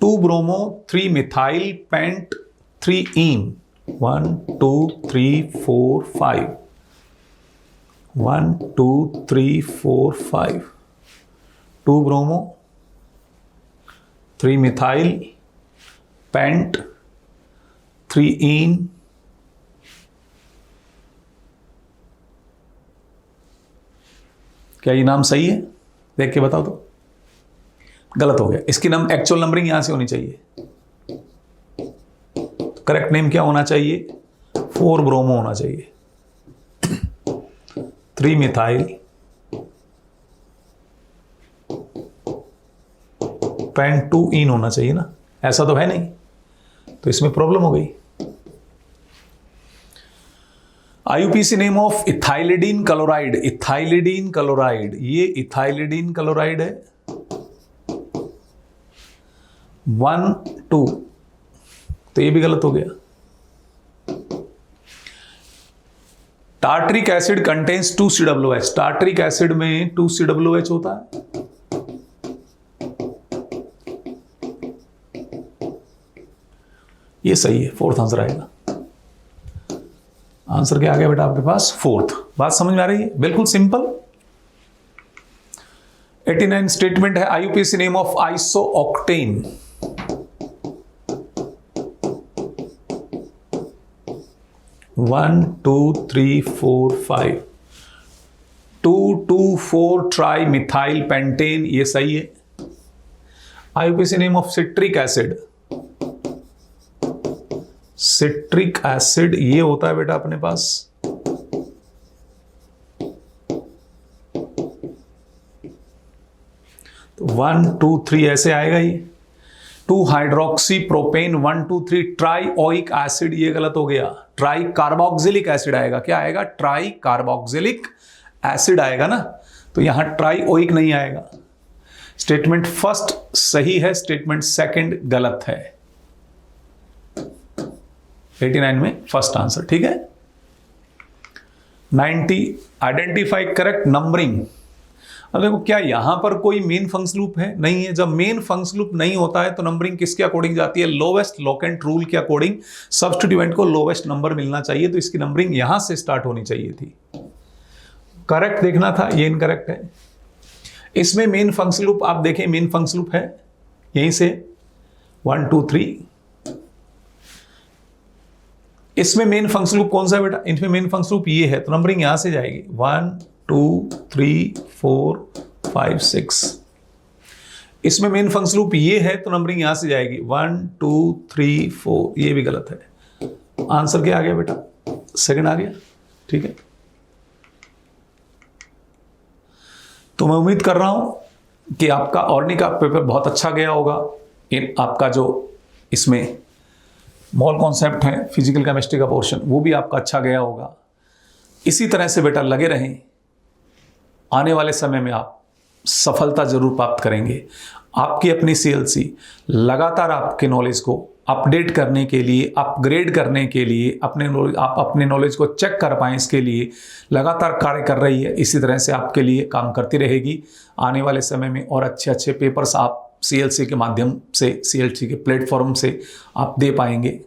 2 ब्रोमो 3 मिथाइल पेंट 3 इन। 1 2 3 4 5, 1 2 3 4 5। 2 ब्रोमो 3 मिथाइल पेंट 3 इन। क्या ये नाम सही है? देख के बताओ तो। गलत हो गया। इसकी एक्चुअल नंबरिंग यहां से होनी चाहिए। करेक्ट नेम क्या होना चाहिए? 4 ब्रोमो होना चाहिए। 3 मिथाइल पेंट 2 इन होना चाहिए ना। ऐसा तो है नहीं, तो इसमें प्रॉब्लम हो गई। IUPAC name of ethylidene chloride. Ethylidene chloride, ये इथाइलिडीन क्लोराइड है। 1 2, तो ये भी गलत हो गया। Tartaric acid contains 2COOH। Tartaric acid में 2COOH होता है। ये सही है, फोर्थ आंसर आएगा। आंसर क्या आ गया बेटा आपके पास? फोर्थ। बात समझ में आ रही है? बिल्कुल सिंपल। 89 स्टेटमेंट है IUPAC name of isooctane. One 2 3 4 5, 2 2 4 tri methyl pentane, ये सही है। IUPAC name of citric acid. Citric acid ये होता है बेटा अपने पास तो 1 2 3 ऐसे आएगा ये। 2 hydroxy propane 1 2 3 try oic acid, ये गलत हो गया। ट्राई कार्बोक्सिलिक एसिड आएगा। क्या आएगा? ट्राई कार्बोक्सिलिक एसिड आएगा ना, तो यहां ट्राइओइक नहीं आएगा। स्टेटमेंट फर्स्ट सही है, स्टेटमेंट सेकंड गलत है। 89 में फर्स्ट आंसर, ठीक है। 90 आइडेंटिफाई करेक्ट नंबरिंग। अब देखो, क्या यहां पर कोई मेन फंक्शन लूप है? नहीं है। जब मेन फंक्शन लूप नहीं होता है तो नंबरिंग किसके अकॉर्डिंग जाती है? लोवेस्ट लोकेंट रूल के अकॉर्डिंग सब्स्टिट्यूएंट को लोवेस्ट नंबर मिलना चाहिए, तो इसकी नंबरिंग यहां से स्टार्ट होनी चाहिए थी। करेक्ट देखना था, ये इनकरेक्ट है। इसमें मेन फंक्शन लूप आप देखें, मेन फंक्शन लूप है यहीं से 1 2 3। इसमें मेन फंक्शन लूप कौन सा है बेटा? इनमें मेन फंक्शन लूप ये है, तो नंबरिंग यहां से जाएगी 1 2 3 4 5 6। इसमें मेन फंक्शन लूप ये है, तो नंबरिंग यहां से जाएगी 1 2 3 4। ये भी गलत है। आंसर क्या आ गया बेटा? सेकंड आ गया, ठीक है। तो मैं उम्मीद कर रहा हूं कि आपका ऑर्नी का पेपर बहुत अच्छा गया होगा। इन आपका जो इसमें मॉल कॉन्सेप्ट है, फिजिकल केमिस्ट्री का पोर्शन, वो भी आपका अच्छा गया होगा। इसी तरह से बेटा लगे रहें, आने वाले समय में आप सफलता जरूर प्राप्त करेंगे। आपकी अपनी CLC लगातार आपके नॉलेज को अपडेट करने के लिए, अपग्रेड करने के लिए, आप अपने नॉलेज को चेक कर पाएं, इसके लिए लगातार कार्य कर रही है। इसी तरह से आपके लिए काम करती रहेगी। आने वाले समय में और अच्छे अच्छे पेपर्स आप CLC के माध्यम से, CLC के प्लेटफॉर्म से आप दे पाएंगे।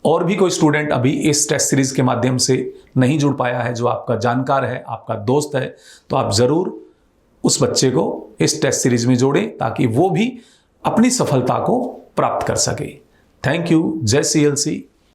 और भी कोई स्टूडेंट अभी इस टेस्ट सीरीज के माध्यम से नहीं जुड़ पाया है, जो आपका जानकार है, आपका दोस्त है, तो आप ज़रूर उस बच्चे को इस टेस्ट सीरीज में जोड़ें, ताकि वो भी अपनी सफलता को प्राप्त कर सके। Thank you. जय CLC।